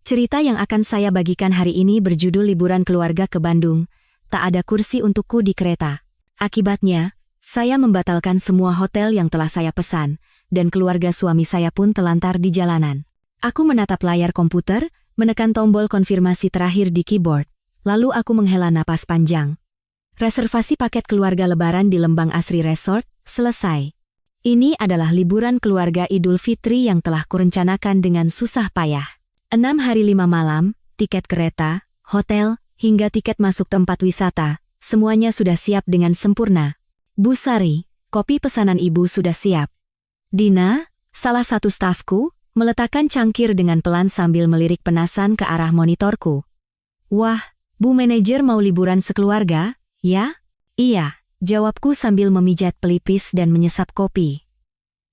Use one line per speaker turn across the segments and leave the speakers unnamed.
Cerita yang akan saya bagikan hari ini berjudul Liburan Keluarga ke Bandung. Tak ada kursi untukku di kereta. Akibatnya, saya membatalkan semua hotel yang telah saya pesan, dan keluarga suami saya pun telantar di jalanan. Aku menatap layar komputer, menekan tombol konfirmasi terakhir di keyboard, lalu aku menghela napas panjang. Reservasi paket keluarga lebaran di Lembang Asri Resort selesai. Ini adalah liburan keluarga Idul Fitri yang telah kurencanakan dengan susah payah. 6 hari 5 malam, tiket kereta, hotel, hingga tiket masuk tempat wisata, semuanya sudah siap dengan sempurna. Bu Sari, kopi pesanan ibu sudah siap. Dina, salah satu stafku, meletakkan cangkir dengan pelan sambil melirik penasan ke arah monitorku. Wah, Bu Manajer mau liburan sekeluarga, ya? Iya, jawabku sambil memijat pelipis dan menyesap kopi.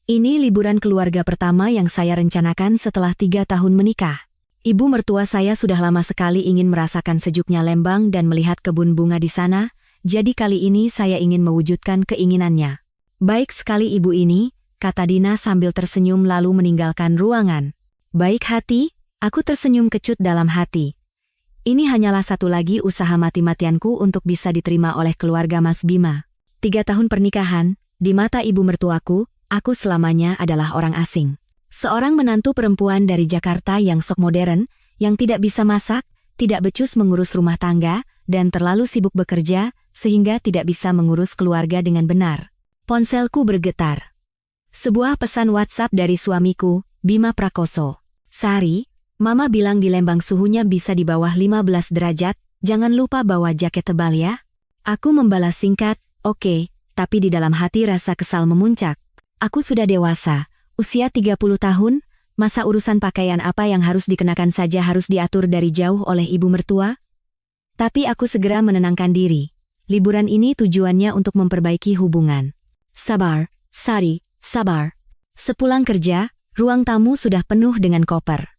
Ini liburan keluarga pertama yang saya rencanakan setelah 3 tahun menikah. Ibu mertua saya sudah lama sekali ingin merasakan sejuknya Lembang dan melihat kebun bunga di sana, jadi kali ini saya ingin mewujudkan keinginannya. Baik sekali ibu ini, kata Dina sambil tersenyum lalu meninggalkan ruangan. Baik hati, aku tersenyum kecut dalam hati. Ini hanyalah satu lagi usaha mati-matianku untuk bisa diterima oleh keluarga Mas Bima. 3 tahun pernikahan, di mata ibu mertuaku, aku selamanya adalah orang asing. Seorang menantu perempuan dari Jakarta yang sok modern, yang tidak bisa masak, tidak becus mengurus rumah tangga, dan terlalu sibuk bekerja, sehingga tidak bisa mengurus keluarga dengan benar. Ponselku bergetar. Sebuah pesan WhatsApp dari suamiku, Bima Prakoso. Sari, Mama bilang di Lembang suhunya bisa di bawah 15 derajat, jangan lupa bawa jaket tebal ya. Aku membalas singkat, oke, tapi di dalam hati rasa kesal memuncak. Aku sudah dewasa, usia 30 tahun, masa urusan pakaian apa yang harus dikenakan saja harus diatur dari jauh oleh ibu mertua? Tapi aku segera menenangkan diri. Liburan ini tujuannya untuk memperbaiki hubungan. Sabar, Sari, sabar. Sepulang kerja, ruang tamu sudah penuh dengan koper.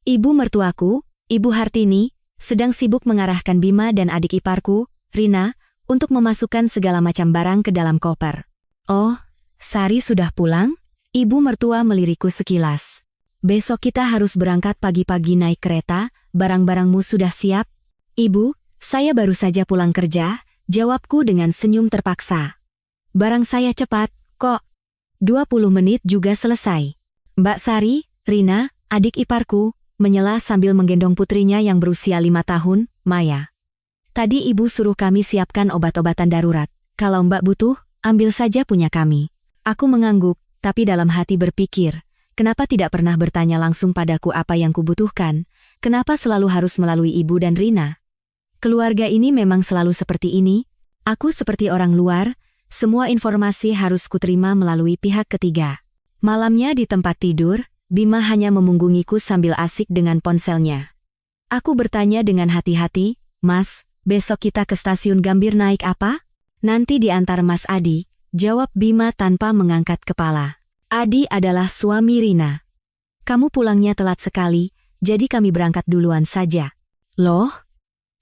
Ibu mertuaku, Ibu Hartini, sedang sibuk mengarahkan Bima dan adik iparku, Rina, untuk memasukkan segala macam barang ke dalam koper. Oh, Sari sudah pulang? Ibu mertua melirikku sekilas. Besok kita harus berangkat pagi-pagi naik kereta, barang-barangmu sudah siap? Ibu, saya baru saja pulang kerja, jawabku dengan senyum terpaksa. Barang saya cepat, kok. 20 menit juga selesai. Mbak Sari, Rina, adik iparku, menyela sambil menggendong putrinya yang berusia 5 tahun, Maya. Tadi ibu suruh kami siapkan obat-obatan darurat. Kalau mbak butuh, ambil saja punya kami. Aku mengangguk, tapi dalam hati berpikir, kenapa tidak pernah bertanya langsung padaku apa yang kubutuhkan? Kenapa selalu harus melalui ibu dan Rina? Keluarga ini memang selalu seperti ini. Aku seperti orang luar, semua informasi harus kuterima melalui pihak ketiga. Malamnya di tempat tidur, Bima hanya memunggungiku sambil asik dengan ponselnya. Aku bertanya dengan hati-hati, Mas, besok kita ke stasiun Gambir naik apa? Nanti diantar Mas Adi, jawab Bima tanpa mengangkat kepala. Adi adalah suami Rina. Kamu pulangnya telat sekali, jadi kami berangkat duluan saja. Loh?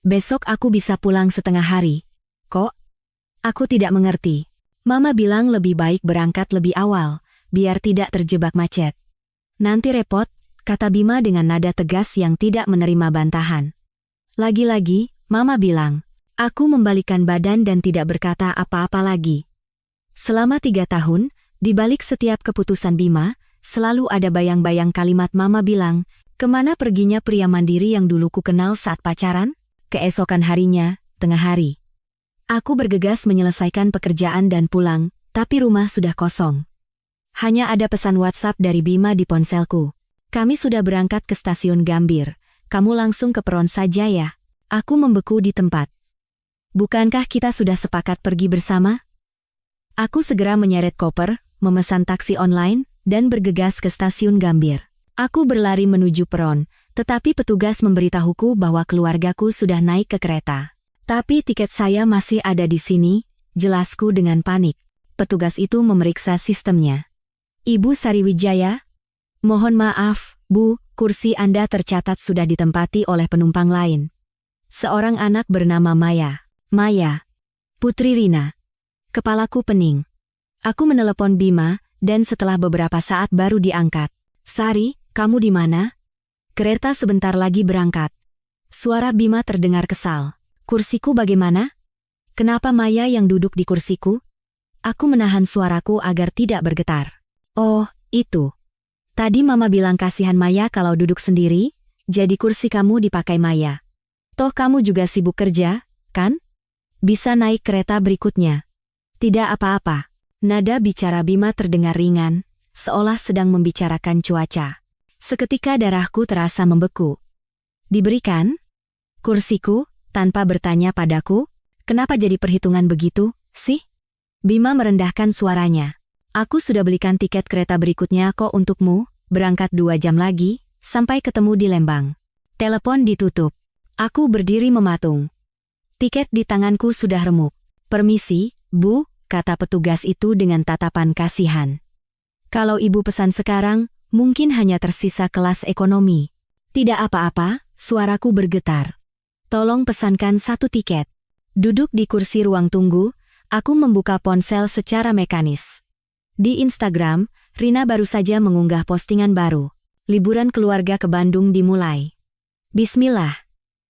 Besok aku bisa pulang setengah hari. Kok? Aku tidak mengerti. Mama bilang lebih baik berangkat lebih awal, biar tidak terjebak macet. Nanti repot, kata Bima dengan nada tegas yang tidak menerima bantahan. Lagi-lagi, Mama bilang, aku membalikkan badan dan tidak berkata apa-apa lagi. Selama 3 tahun, di balik setiap keputusan Bima, selalu ada bayang-bayang kalimat Mama bilang, kemana perginya pria mandiri yang dulu ku kenal saat pacaran? Keesokan harinya, tengah hari. Aku bergegas menyelesaikan pekerjaan dan pulang, tapi rumah sudah kosong. Hanya ada pesan WhatsApp dari Bima di ponselku. Kami sudah berangkat ke stasiun Gambir. Kamu langsung ke peron saja ya. Aku membeku di tempat. Bukankah kita sudah sepakat pergi bersama? Aku segera menyeret koper, memesan taksi online, dan bergegas ke stasiun Gambir. Aku berlari menuju peron, tetapi petugas memberitahuku bahwa keluargaku sudah naik ke kereta. Tapi tiket saya masih ada di sini, jelasku dengan panik. Petugas itu memeriksa sistemnya. Ibu Sariwijaya? Mohon maaf, Bu, kursi Anda tercatat sudah ditempati oleh penumpang lain. Seorang anak bernama Maya. Maya. Putri Rina. Kepalaku pening. Aku menelepon Bima, dan setelah beberapa saat baru diangkat. Sari, kamu di mana? Kereta sebentar lagi berangkat. Suara Bima terdengar kesal. Kursiku bagaimana? Kenapa Maya yang duduk di kursiku? Aku menahan suaraku agar tidak bergetar. Oh, itu. Tadi Mama bilang kasihan Maya kalau duduk sendiri, jadi kursi kamu dipakai Maya. Toh kamu juga sibuk kerja, kan? Bisa naik kereta berikutnya. Tidak apa-apa. Nada bicara Bima terdengar ringan, seolah sedang membicarakan cuaca. Seketika darahku terasa membeku. Diberikan? Kursiku, tanpa bertanya padaku, kenapa jadi perhitungan begitu, sih? Bima merendahkan suaranya. Aku sudah belikan tiket kereta berikutnya kok untukmu, berangkat 2 jam lagi, sampai ketemu di Lembang. Telepon ditutup. Aku berdiri mematung. Tiket di tanganku sudah remuk. Permisi, Bu, kata petugas itu dengan tatapan kasihan. Kalau ibu pesan sekarang, mungkin hanya tersisa kelas ekonomi. Tidak apa-apa, suaraku bergetar. Tolong pesankan 1 tiket. Duduk di kursi ruang tunggu, aku membuka ponsel secara mekanis. Di Instagram, Rina baru saja mengunggah postingan baru. Liburan keluarga ke Bandung dimulai. Bismillah.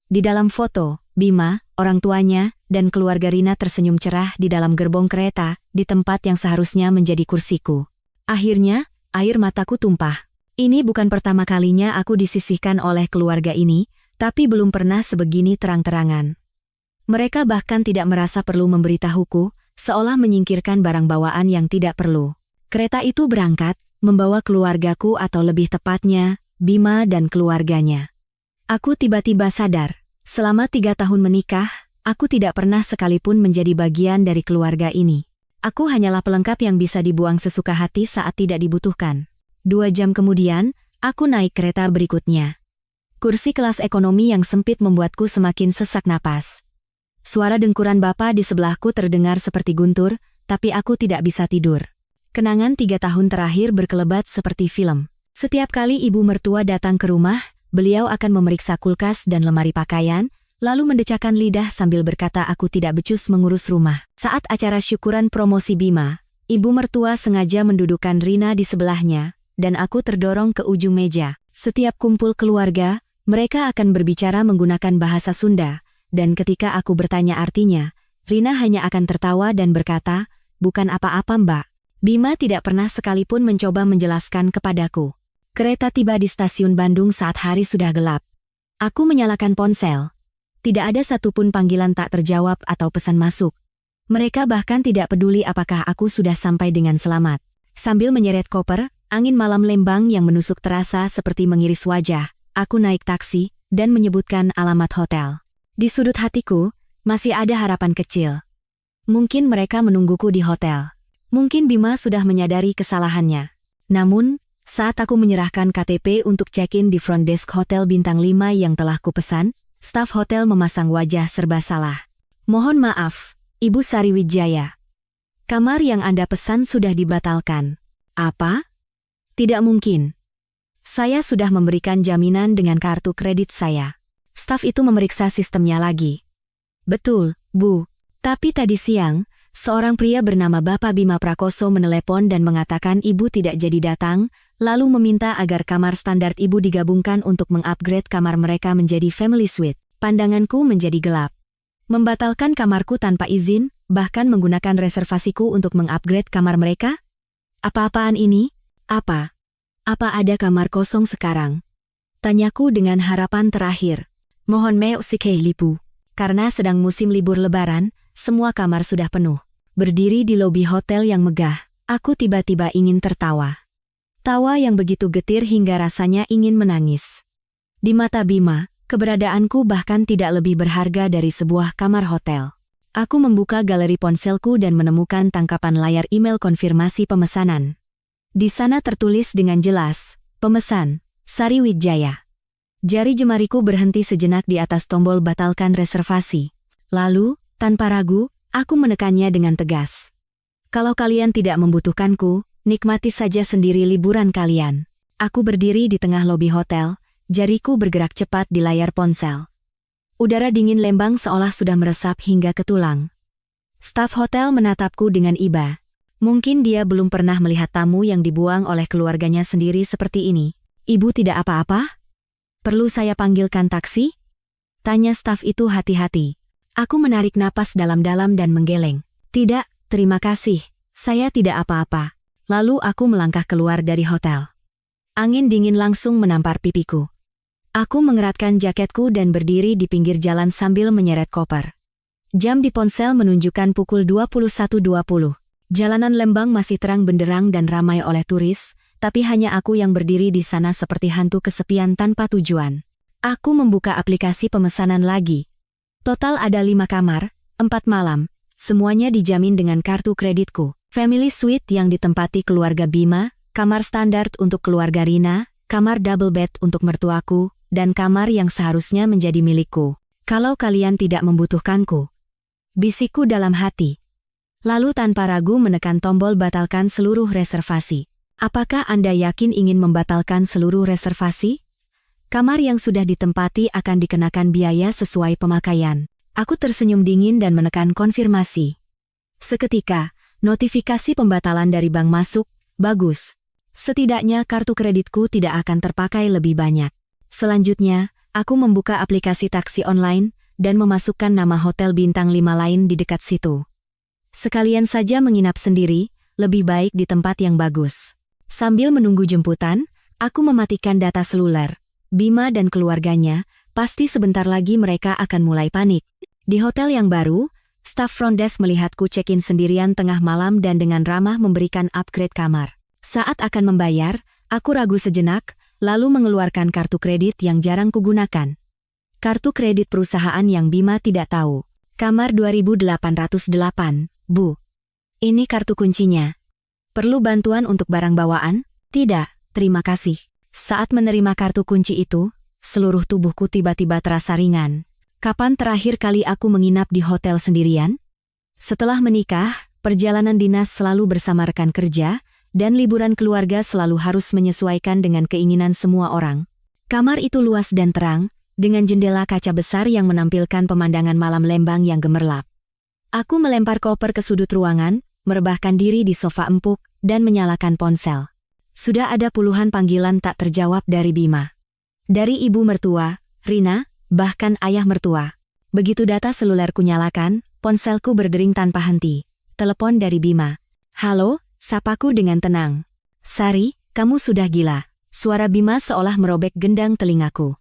Di dalam foto, Bima, orang tuanya, dan keluarga Rina tersenyum cerah di dalam gerbong kereta, di tempat yang seharusnya menjadi kursiku. Akhirnya, air mataku tumpah. Ini bukan pertama kalinya aku disisihkan oleh keluarga ini, tapi belum pernah sebegini terang-terangan. Mereka bahkan tidak merasa perlu memberitahuku, seolah menyingkirkan barang bawaan yang tidak perlu. Kereta itu berangkat, membawa keluargaku atau lebih tepatnya, Bima dan keluarganya. Aku tiba-tiba sadar, selama 3 tahun menikah, aku tidak pernah sekalipun menjadi bagian dari keluarga ini. Aku hanyalah pelengkap yang bisa dibuang sesuka hati saat tidak dibutuhkan. 2 jam kemudian, aku naik kereta berikutnya. Kursi kelas ekonomi yang sempit membuatku semakin sesak napas. Suara dengkuran Bapak di sebelahku terdengar seperti guntur, tapi aku tidak bisa tidur. Kenangan 3 tahun terakhir berkelebat seperti film. Setiap kali ibu mertua datang ke rumah, beliau akan memeriksa kulkas dan lemari pakaian, lalu mendecakkan lidah sambil berkata aku tidak becus mengurus rumah. Saat acara syukuran promosi Bima, ibu mertua sengaja mendudukkan Rina di sebelahnya, dan aku terdorong ke ujung meja. Setiap kumpul keluarga, mereka akan berbicara menggunakan bahasa Sunda, dan ketika aku bertanya artinya, Rina hanya akan tertawa dan berkata, bukan apa-apa Mbak. Bima tidak pernah sekalipun mencoba menjelaskan kepadaku. Kereta tiba di stasiun Bandung saat hari sudah gelap. Aku menyalakan ponsel. Tidak ada satupun panggilan tak terjawab atau pesan masuk. Mereka bahkan tidak peduli apakah aku sudah sampai dengan selamat. Sambil menyeret koper, angin malam Lembang yang menusuk terasa seperti mengiris wajah. Aku naik taksi dan menyebutkan alamat hotel. Di sudut hatiku, masih ada harapan kecil. Mungkin mereka menungguku di hotel. Mungkin Bima sudah menyadari kesalahannya. Namun, saat aku menyerahkan KTP untuk check-in di front desk hotel bintang 5 yang telah kupesan, staf hotel memasang wajah serba salah. Mohon maaf, Ibu Sari Wijaya. Kamar yang Anda pesan sudah dibatalkan. Apa? Tidak mungkin. Saya sudah memberikan jaminan dengan kartu kredit saya. Staf itu memeriksa sistemnya lagi. Betul, Bu. Tapi tadi siang, seorang pria bernama Bapak Bima Prakoso menelepon dan mengatakan ibu tidak jadi datang, lalu meminta agar kamar standar ibu digabungkan untuk mengupgrade kamar mereka menjadi family suite. Pandanganku menjadi gelap. Membatalkan kamarku tanpa izin, bahkan menggunakan reservasiku untuk mengupgrade kamar mereka? Apa-apaan ini? Apa? Apa ada kamar kosong sekarang? Tanyaku dengan harapan terakhir. Mohon maaf sekali Lipu. Karena sedang musim libur lebaran, semua kamar sudah penuh. Berdiri di lobi hotel yang megah, aku tiba-tiba ingin tertawa. Tawa yang begitu getir hingga rasanya ingin menangis. Di mata Bima, keberadaanku bahkan tidak lebih berharga dari sebuah kamar hotel. Aku membuka galeri ponselku dan menemukan tangkapan layar email konfirmasi pemesanan. Di sana tertulis dengan jelas, pemesan, Sari Wijaya. Jari jemariku berhenti sejenak di atas tombol batalkan reservasi. Lalu, tanpa ragu, aku menekannya dengan tegas. Kalau kalian tidak membutuhkanku, nikmati saja sendiri liburan kalian. Aku berdiri di tengah lobi hotel, jariku bergerak cepat di layar ponsel. Udara dingin Lembang seolah sudah meresap hingga ke tulang. Staf hotel menatapku dengan iba. Mungkin dia belum pernah melihat tamu yang dibuang oleh keluarganya sendiri seperti ini. Ibu tidak apa-apa? Perlu saya panggilkan taksi? Tanya staf itu hati-hati. Aku menarik napas dalam-dalam dan menggeleng. Tidak, terima kasih. Saya tidak apa-apa. Lalu aku melangkah keluar dari hotel. Angin dingin langsung menampar pipiku. Aku mengeratkan jaketku dan berdiri di pinggir jalan sambil menyeret koper. Jam di ponsel menunjukkan pukul 21.20. Jalanan Lembang masih terang benderang dan ramai oleh turis, tapi hanya aku yang berdiri di sana seperti hantu kesepian tanpa tujuan. Aku membuka aplikasi pemesanan lagi. Total ada 5 kamar, 4 malam, semuanya dijamin dengan kartu kreditku. Family suite yang ditempati keluarga Bima, kamar standar untuk keluarga Rina, kamar double bed untuk mertuaku, dan kamar yang seharusnya menjadi milikku. Kalau kalian tidak membutuhkanku. Bisikku dalam hati. Lalu tanpa ragu menekan tombol batalkan seluruh reservasi. Apakah Anda yakin ingin membatalkan seluruh reservasi? Kamar yang sudah ditempati akan dikenakan biaya sesuai pemakaian. Aku tersenyum dingin dan menekan konfirmasi. Seketika, notifikasi pembatalan dari bank masuk. Bagus. Setidaknya kartu kreditku tidak akan terpakai lebih banyak. Selanjutnya, aku membuka aplikasi taksi online dan memasukkan nama hotel bintang 5 lain di dekat situ. Sekalian saja menginap sendiri, lebih baik di tempat yang bagus. Sambil menunggu jemputan, aku mematikan data seluler. Bima dan keluarganya, pasti sebentar lagi mereka akan mulai panik. Di hotel yang baru, staf front desk melihatku check-in sendirian tengah malam dan dengan ramah memberikan upgrade kamar. Saat akan membayar, aku ragu sejenak, lalu mengeluarkan kartu kredit yang jarang kugunakan. Kartu kredit perusahaan yang Bima tidak tahu. Kamar 2808, Bu. Ini kartu kuncinya. Perlu bantuan untuk barang bawaan? Tidak, terima kasih. Saat menerima kartu kunci itu, seluruh tubuhku tiba-tiba terasa ringan. Kapan terakhir kali aku menginap di hotel sendirian? Setelah menikah, perjalanan dinas selalu bersama rekan kerja, dan liburan keluarga selalu harus menyesuaikan dengan keinginan semua orang. Kamar itu luas dan terang, dengan jendela kaca besar yang menampilkan pemandangan malam Lembang yang gemerlap. Aku melempar koper ke sudut ruangan, merebahkan diri di sofa empuk, dan menyalakan ponsel. Sudah ada puluhan panggilan tak terjawab dari Bima. Dari ibu mertua, Rina, bahkan ayah mertua. Begitu data selulerku nyalakan, ponselku berdering tanpa henti. Telepon dari Bima. Halo, sapaku dengan tenang. Sari, kamu sudah gila. Suara Bima seolah merobek gendang telingaku.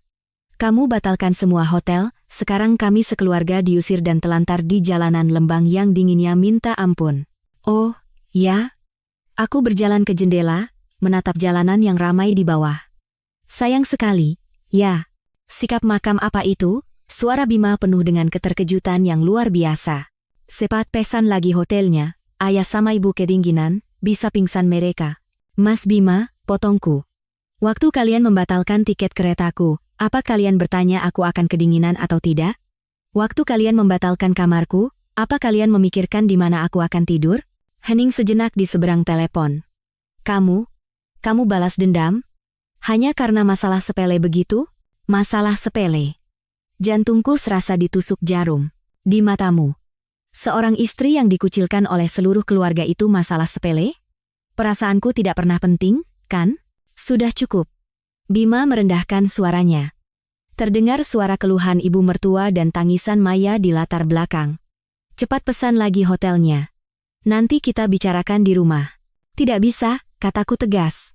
Kamu batalkan semua hotel, sekarang kami sekeluarga diusir dan telantar di jalanan Lembang yang dinginnya minta ampun. Oh, ya? Aku berjalan ke jendela, menatap jalanan yang ramai di bawah. Sayang sekali, ya. Sikap makam apa itu? Suara Bima penuh dengan keterkejutan yang luar biasa. Cepat pesan lagi hotelnya, ayah sama ibu kedinginan, bisa pingsan mereka. Mas Bima, potongku. Waktu kalian membatalkan tiket keretaku, apa kalian bertanya aku akan kedinginan atau tidak? Waktu kalian membatalkan kamarku, apa kalian memikirkan di mana aku akan tidur? Hening sejenak di seberang telepon. Kamu balas dendam? Hanya karena masalah sepele begitu? Masalah sepele. Jantungku serasa ditusuk jarum. Di matamu. Seorang istri yang dikucilkan oleh seluruh keluarga itu masalah sepele? Perasaanku tidak pernah penting, kan? Sudah cukup. Bima merendahkan suaranya. Terdengar suara keluhan ibu mertua dan tangisan Maya di latar belakang. Cepat pesan lagi hotelnya. Nanti kita bicarakan di rumah. Tidak bisa, kataku tegas.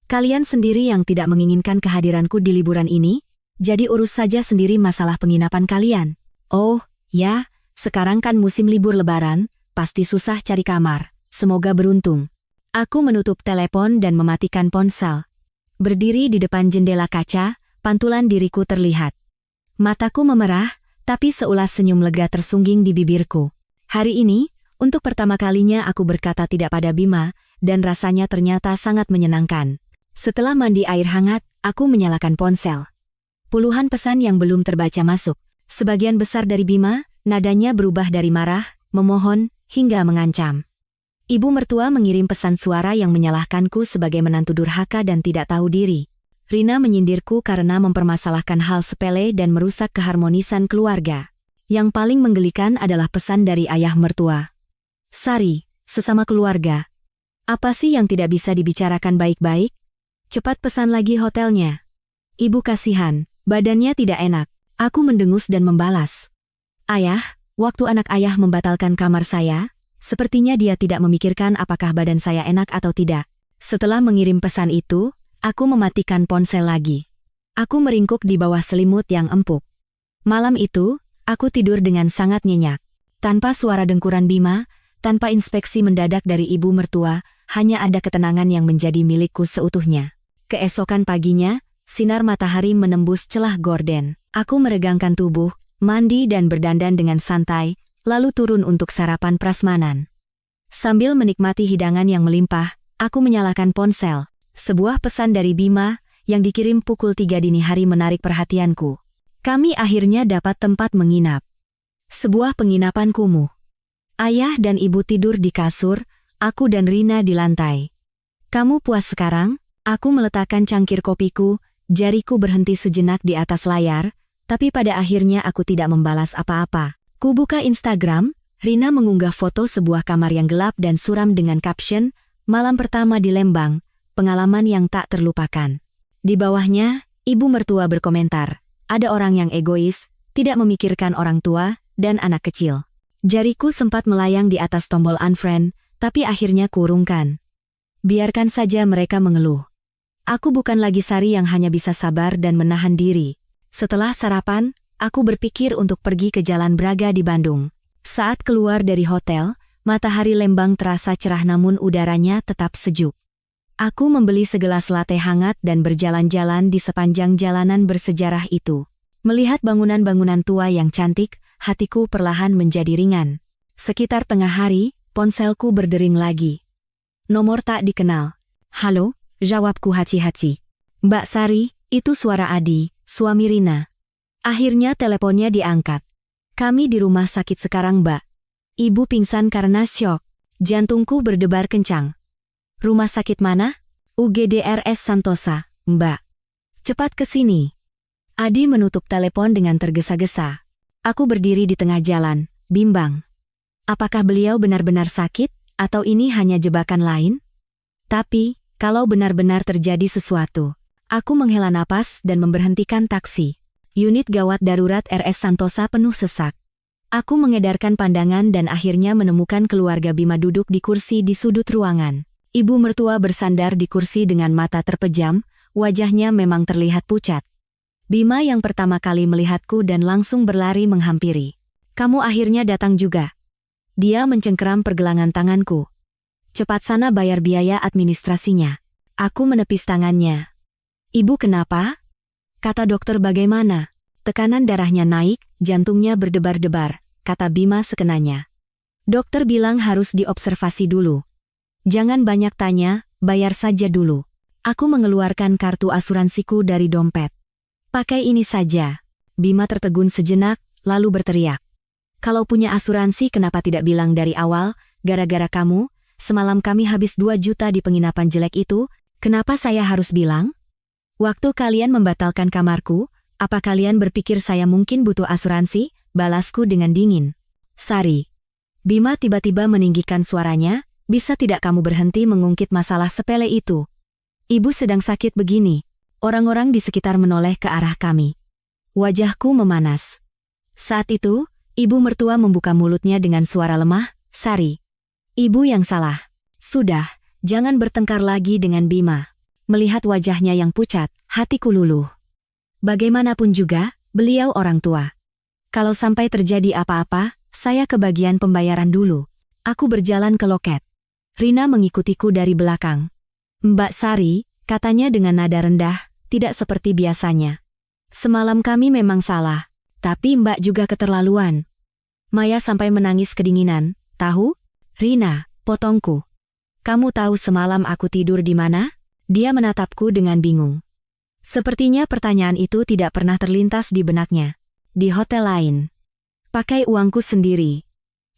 Kalian sendiri yang tidak menginginkan kehadiranku di liburan ini, jadi urus saja sendiri masalah penginapan kalian. Oh, ya, sekarang kan musim libur lebaran, pasti susah cari kamar. Semoga beruntung. Aku menutup telepon dan mematikan ponsel. Berdiri di depan jendela kaca, pantulan diriku terlihat. Mataku memerah, tapi seulas senyum lega tersungging di bibirku. Hari ini, untuk pertama kalinya aku berkata tidak pada Bima, dan rasanya ternyata sangat menyenangkan. Setelah mandi air hangat, aku menyalakan ponsel. Puluhan pesan yang belum terbaca masuk. Sebagian besar dari Bima, nadanya berubah dari marah, memohon, hingga mengancam. Ibu mertua mengirim pesan suara yang menyalahkanku sebagai menantu durhaka dan tidak tahu diri. Rina menyindirku karena mempermasalahkan hal sepele dan merusak keharmonisan keluarga. Yang paling menggelikan adalah pesan dari ayah mertua. Sari, sesama keluarga. Apa sih yang tidak bisa dibicarakan baik-baik? Cepat pesan lagi hotelnya. Ibu kasihan, badannya tidak enak. Aku mendengus dan membalas. Ayah, waktu anak ayah membatalkan kamar saya, sepertinya dia tidak memikirkan apakah badan saya enak atau tidak. Setelah mengirim pesan itu, aku mematikan ponsel lagi. Aku meringkuk di bawah selimut yang empuk. Malam itu, aku tidur dengan sangat nyenyak. Tanpa suara dengkuran Bima, tanpa inspeksi mendadak dari ibu mertua, hanya ada ketenangan yang menjadi milikku seutuhnya. Keesokan paginya, sinar matahari menembus celah gorden. Aku meregangkan tubuh, mandi dan berdandan dengan santai, lalu turun untuk sarapan prasmanan. Sambil menikmati hidangan yang melimpah, aku menyalakan ponsel. Sebuah pesan dari Bima yang dikirim pukul 3 dini hari menarik perhatianku. Kami akhirnya dapat tempat menginap. Sebuah penginapan kumuh. Ayah dan ibu tidur di kasur, aku dan Rina di lantai. Kamu puas sekarang? Aku meletakkan cangkir kopiku, jariku berhenti sejenak di atas layar, tapi pada akhirnya aku tidak membalas apa-apa. Ku buka Instagram, Rina mengunggah foto sebuah kamar yang gelap dan suram dengan caption, "Malam pertama di Lembang, pengalaman yang tak terlupakan." Di bawahnya, ibu mertua berkomentar, "Ada orang yang egois, tidak memikirkan orang tua dan anak kecil." Jariku sempat melayang di atas tombol unfriend, tapi akhirnya kurungkan. Biarkan saja mereka mengeluh. Aku bukan lagi Sari yang hanya bisa sabar dan menahan diri. Setelah sarapan, aku berpikir untuk pergi ke Jalan Braga di Bandung. Saat keluar dari hotel, matahari Lembang terasa cerah namun udaranya tetap sejuk. Aku membeli segelas latte hangat dan berjalan-jalan di sepanjang jalanan bersejarah itu. Melihat bangunan-bangunan tua yang cantik, hatiku perlahan menjadi ringan. Sekitar tengah hari, ponselku berdering lagi. Nomor tak dikenal. "Halo," jawabku haci-haci. "Mbak Sari, itu suara Adi, suami Rina." Akhirnya teleponnya diangkat. "Kami di rumah sakit sekarang, Mbak. Ibu pingsan karena syok. Jantungku berdebar kencang." "Rumah sakit mana?" "UGD RS Santosa, Mbak." "Cepat ke sini." Adi menutup telepon dengan tergesa-gesa. Aku berdiri di tengah jalan, bimbang. Apakah beliau benar-benar sakit, atau ini hanya jebakan lain? Tapi, kalau benar-benar terjadi sesuatu, aku menghela napas dan memberhentikan taksi. Unit gawat darurat RS Santosa penuh sesak. Aku mengedarkan pandangan dan akhirnya menemukan keluarga Bima duduk di kursi di sudut ruangan. Ibu mertua bersandar di kursi dengan mata terpejam, wajahnya memang terlihat pucat. Bima yang pertama kali melihatku dan langsung berlari menghampiri. "Kamu akhirnya datang juga." Dia mencengkeram pergelangan tanganku. "Cepat sana bayar biaya administrasinya." Aku menepis tangannya. "Ibu kenapa?" Kata dokter bagaimana? "Tekanan darahnya naik, jantungnya berdebar-debar," kata Bima sekenanya. "Dokter bilang harus diobservasi dulu." "Jangan banyak tanya, bayar saja dulu." Aku mengeluarkan kartu asuransiku dari dompet. "Pakai ini saja." Bima tertegun sejenak, lalu berteriak. "Kalau punya asuransi kenapa tidak bilang dari awal? Gara-gara kamu, semalam kami habis 2 juta di penginapan jelek itu, kenapa saya harus bilang? Waktu kalian membatalkan kamarku, apa kalian berpikir saya mungkin butuh asuransi?" Balasku dengan dingin. "Sari." Bima tiba-tiba meninggikan suaranya, "Bisa tidak kamu berhenti mengungkit masalah sepele itu? Ibu sedang sakit begini." Orang-orang di sekitar menoleh ke arah kami. Wajahku memanas. Saat itu, ibu mertua membuka mulutnya dengan suara lemah, "Sari, ibu yang salah. Sudah, jangan bertengkar lagi dengan Bima." Melihat wajahnya yang pucat, hatiku luluh. Bagaimanapun juga, beliau orang tua. Kalau sampai terjadi apa-apa, saya ke bagian pembayaran dulu. Aku berjalan ke loket. Rina mengikutiku dari belakang. "Mbak Sari," katanya dengan nada rendah, tidak seperti biasanya. "Semalam kami memang salah, tapi Mbak juga keterlaluan." Maya sampai menangis kedinginan. "Tahu? Rina," potongku. "Kamu tahu semalam aku tidur di mana?" Dia menatapku dengan bingung. Sepertinya pertanyaan itu tidak pernah terlintas di benaknya. "Di hotel lain. Pakai uangku sendiri.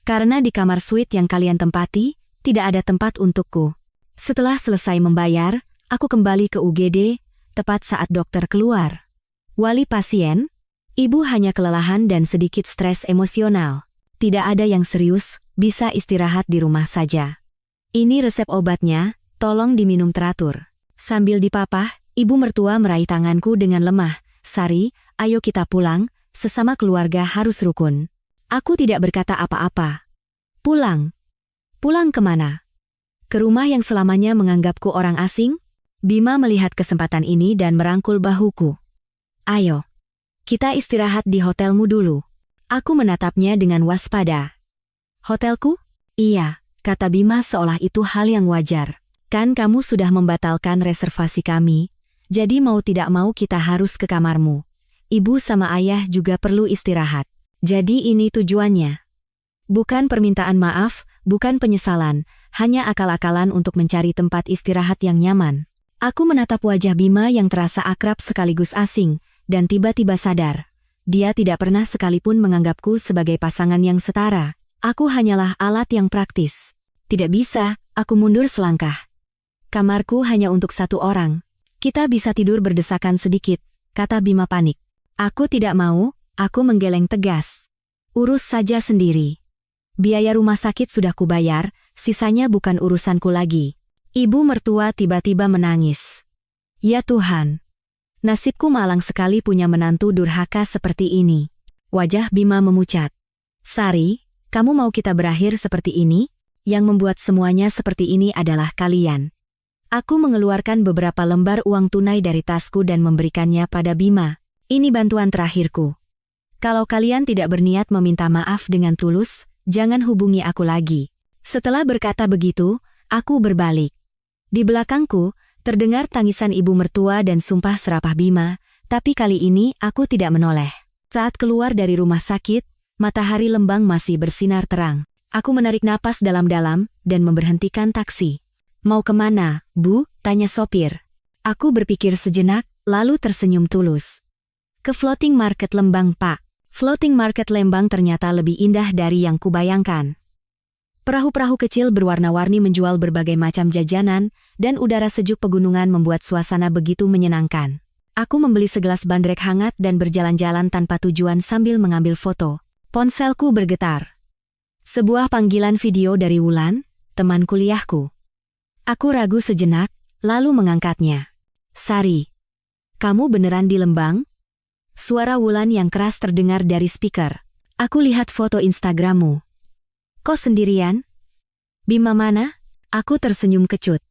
Karena di kamar suite yang kalian tempati, tidak ada tempat untukku." Setelah selesai membayar, aku kembali ke UGD, tepat saat dokter keluar. "Wali pasien?" "Ibu hanya kelelahan dan sedikit stres emosional. Tidak ada yang serius, bisa istirahat di rumah saja. Ini resep obatnya, tolong diminum teratur." Sambil dipapah, Ibu mertua meraih tanganku dengan lemah. Sari, ayo kita pulang, sesama keluarga harus rukun. Aku tidak berkata apa-apa. Pulang? Pulang kemana? Ke rumah yang selamanya menganggapku orang asing? Bima melihat kesempatan ini dan merangkul bahuku. Ayo, kita istirahat di hotelmu dulu. Aku menatapnya dengan waspada. Hotelku? Iya, kata Bima seolah itu hal yang wajar. Kan kamu sudah membatalkan reservasi kami, jadi mau tidak mau kita harus ke kamarmu. Ibu sama ayah juga perlu istirahat. Jadi ini tujuannya. Bukan permintaan maaf, bukan penyesalan, hanya akal-akalan untuk mencari tempat istirahat yang nyaman. Aku menatap wajah Bima yang terasa akrab sekaligus asing, dan tiba-tiba sadar. Dia tidak pernah sekalipun menganggapku sebagai pasangan yang setara. Aku hanyalah alat yang praktis. Tidak bisa, aku mundur selangkah. Kamarku hanya untuk satu orang. Kita bisa tidur berdesakan sedikit, kata Bima panik. Aku tidak mau, aku menggeleng tegas. Urus saja sendiri. Biaya rumah sakit sudah kubayar, sisanya bukan urusanku lagi. Ibu mertua tiba-tiba menangis. Ya Tuhan. Nasibku malang sekali punya menantu durhaka seperti ini. Wajah Bima memucat. Sari, kamu mau kita berakhir seperti ini? Yang membuat semuanya seperti ini adalah kalian. Aku mengeluarkan beberapa lembar uang tunai dari tasku dan memberikannya pada Bima. Ini bantuan terakhirku. Kalau kalian tidak berniat meminta maaf dengan tulus, jangan hubungi aku lagi. Setelah berkata begitu, aku berbalik. Di belakangku, terdengar tangisan ibu mertua dan sumpah serapah Bima, tapi kali ini aku tidak menoleh. Saat keluar dari rumah sakit, matahari Lembang masih bersinar terang. Aku menarik napas dalam-dalam dan memberhentikan taksi. Mau kemana, Bu? Tanya sopir. Aku berpikir sejenak, lalu tersenyum tulus. Ke Floating Market Lembang, Pak. Floating Market Lembang ternyata lebih indah dari yang kubayangkan. Perahu-perahu kecil berwarna-warni menjual berbagai macam jajanan, dan udara sejuk pegunungan membuat suasana begitu menyenangkan. Aku membeli segelas bandrek hangat dan berjalan-jalan tanpa tujuan sambil mengambil foto. Ponselku bergetar. Sebuah panggilan video dari Wulan, teman kuliahku. Aku ragu sejenak, lalu mengangkatnya. Sari, kamu beneran di Lembang? Suara Wulan yang keras terdengar dari speaker. Aku lihat foto Instagrammu. Kok sendirian? Bima mana? Aku tersenyum kecut.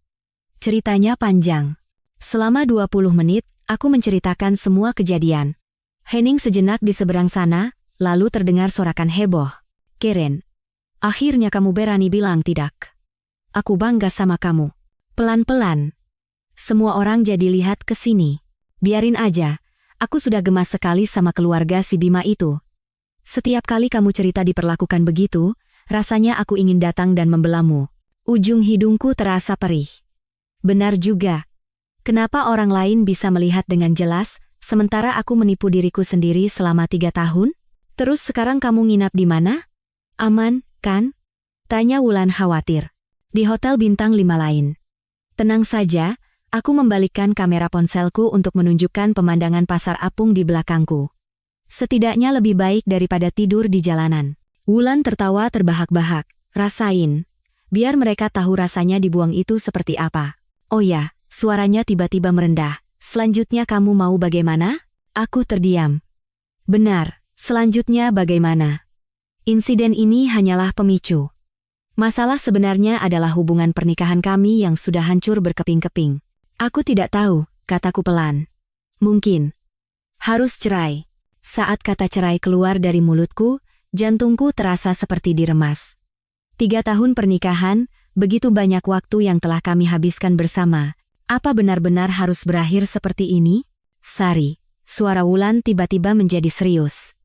Ceritanya panjang. Selama 20 menit, aku menceritakan semua kejadian. Hening sejenak di seberang sana, lalu terdengar sorakan heboh. Keren. Akhirnya kamu berani bilang tidak. Aku bangga sama kamu. Pelan-pelan. Semua orang jadi lihat ke sini. Biarin aja, aku sudah gemas sekali sama keluarga si Bima itu. Setiap kali kamu cerita diperlakukan begitu, rasanya aku ingin datang dan membelamu. Ujung hidungku terasa perih. Benar juga. Kenapa orang lain bisa melihat dengan jelas, sementara aku menipu diriku sendiri selama 3 tahun? Terus sekarang kamu nginap di mana? Aman, kan? Tanya Wulan khawatir. Di hotel bintang 5 lain. Tenang saja, aku membalikkan kamera ponselku untuk menunjukkan pemandangan pasar apung di belakangku. Setidaknya lebih baik daripada tidur di jalanan. Wulan tertawa terbahak-bahak. Rasain. Biar mereka tahu rasanya dibuang itu seperti apa. Oh ya, suaranya tiba-tiba merendah. Selanjutnya kamu mau bagaimana? Aku terdiam. Benar, selanjutnya bagaimana? Insiden ini hanyalah pemicu. Masalah sebenarnya adalah hubungan pernikahan kami yang sudah hancur berkeping-keping. Aku tidak tahu, kataku pelan. Mungkin. Harus cerai. Saat kata cerai keluar dari mulutku, jantungku terasa seperti diremas. 3 tahun pernikahan, begitu banyak waktu yang telah kami habiskan bersama. Apa benar-benar harus berakhir seperti ini? Sari, suara Wulan tiba-tiba menjadi serius.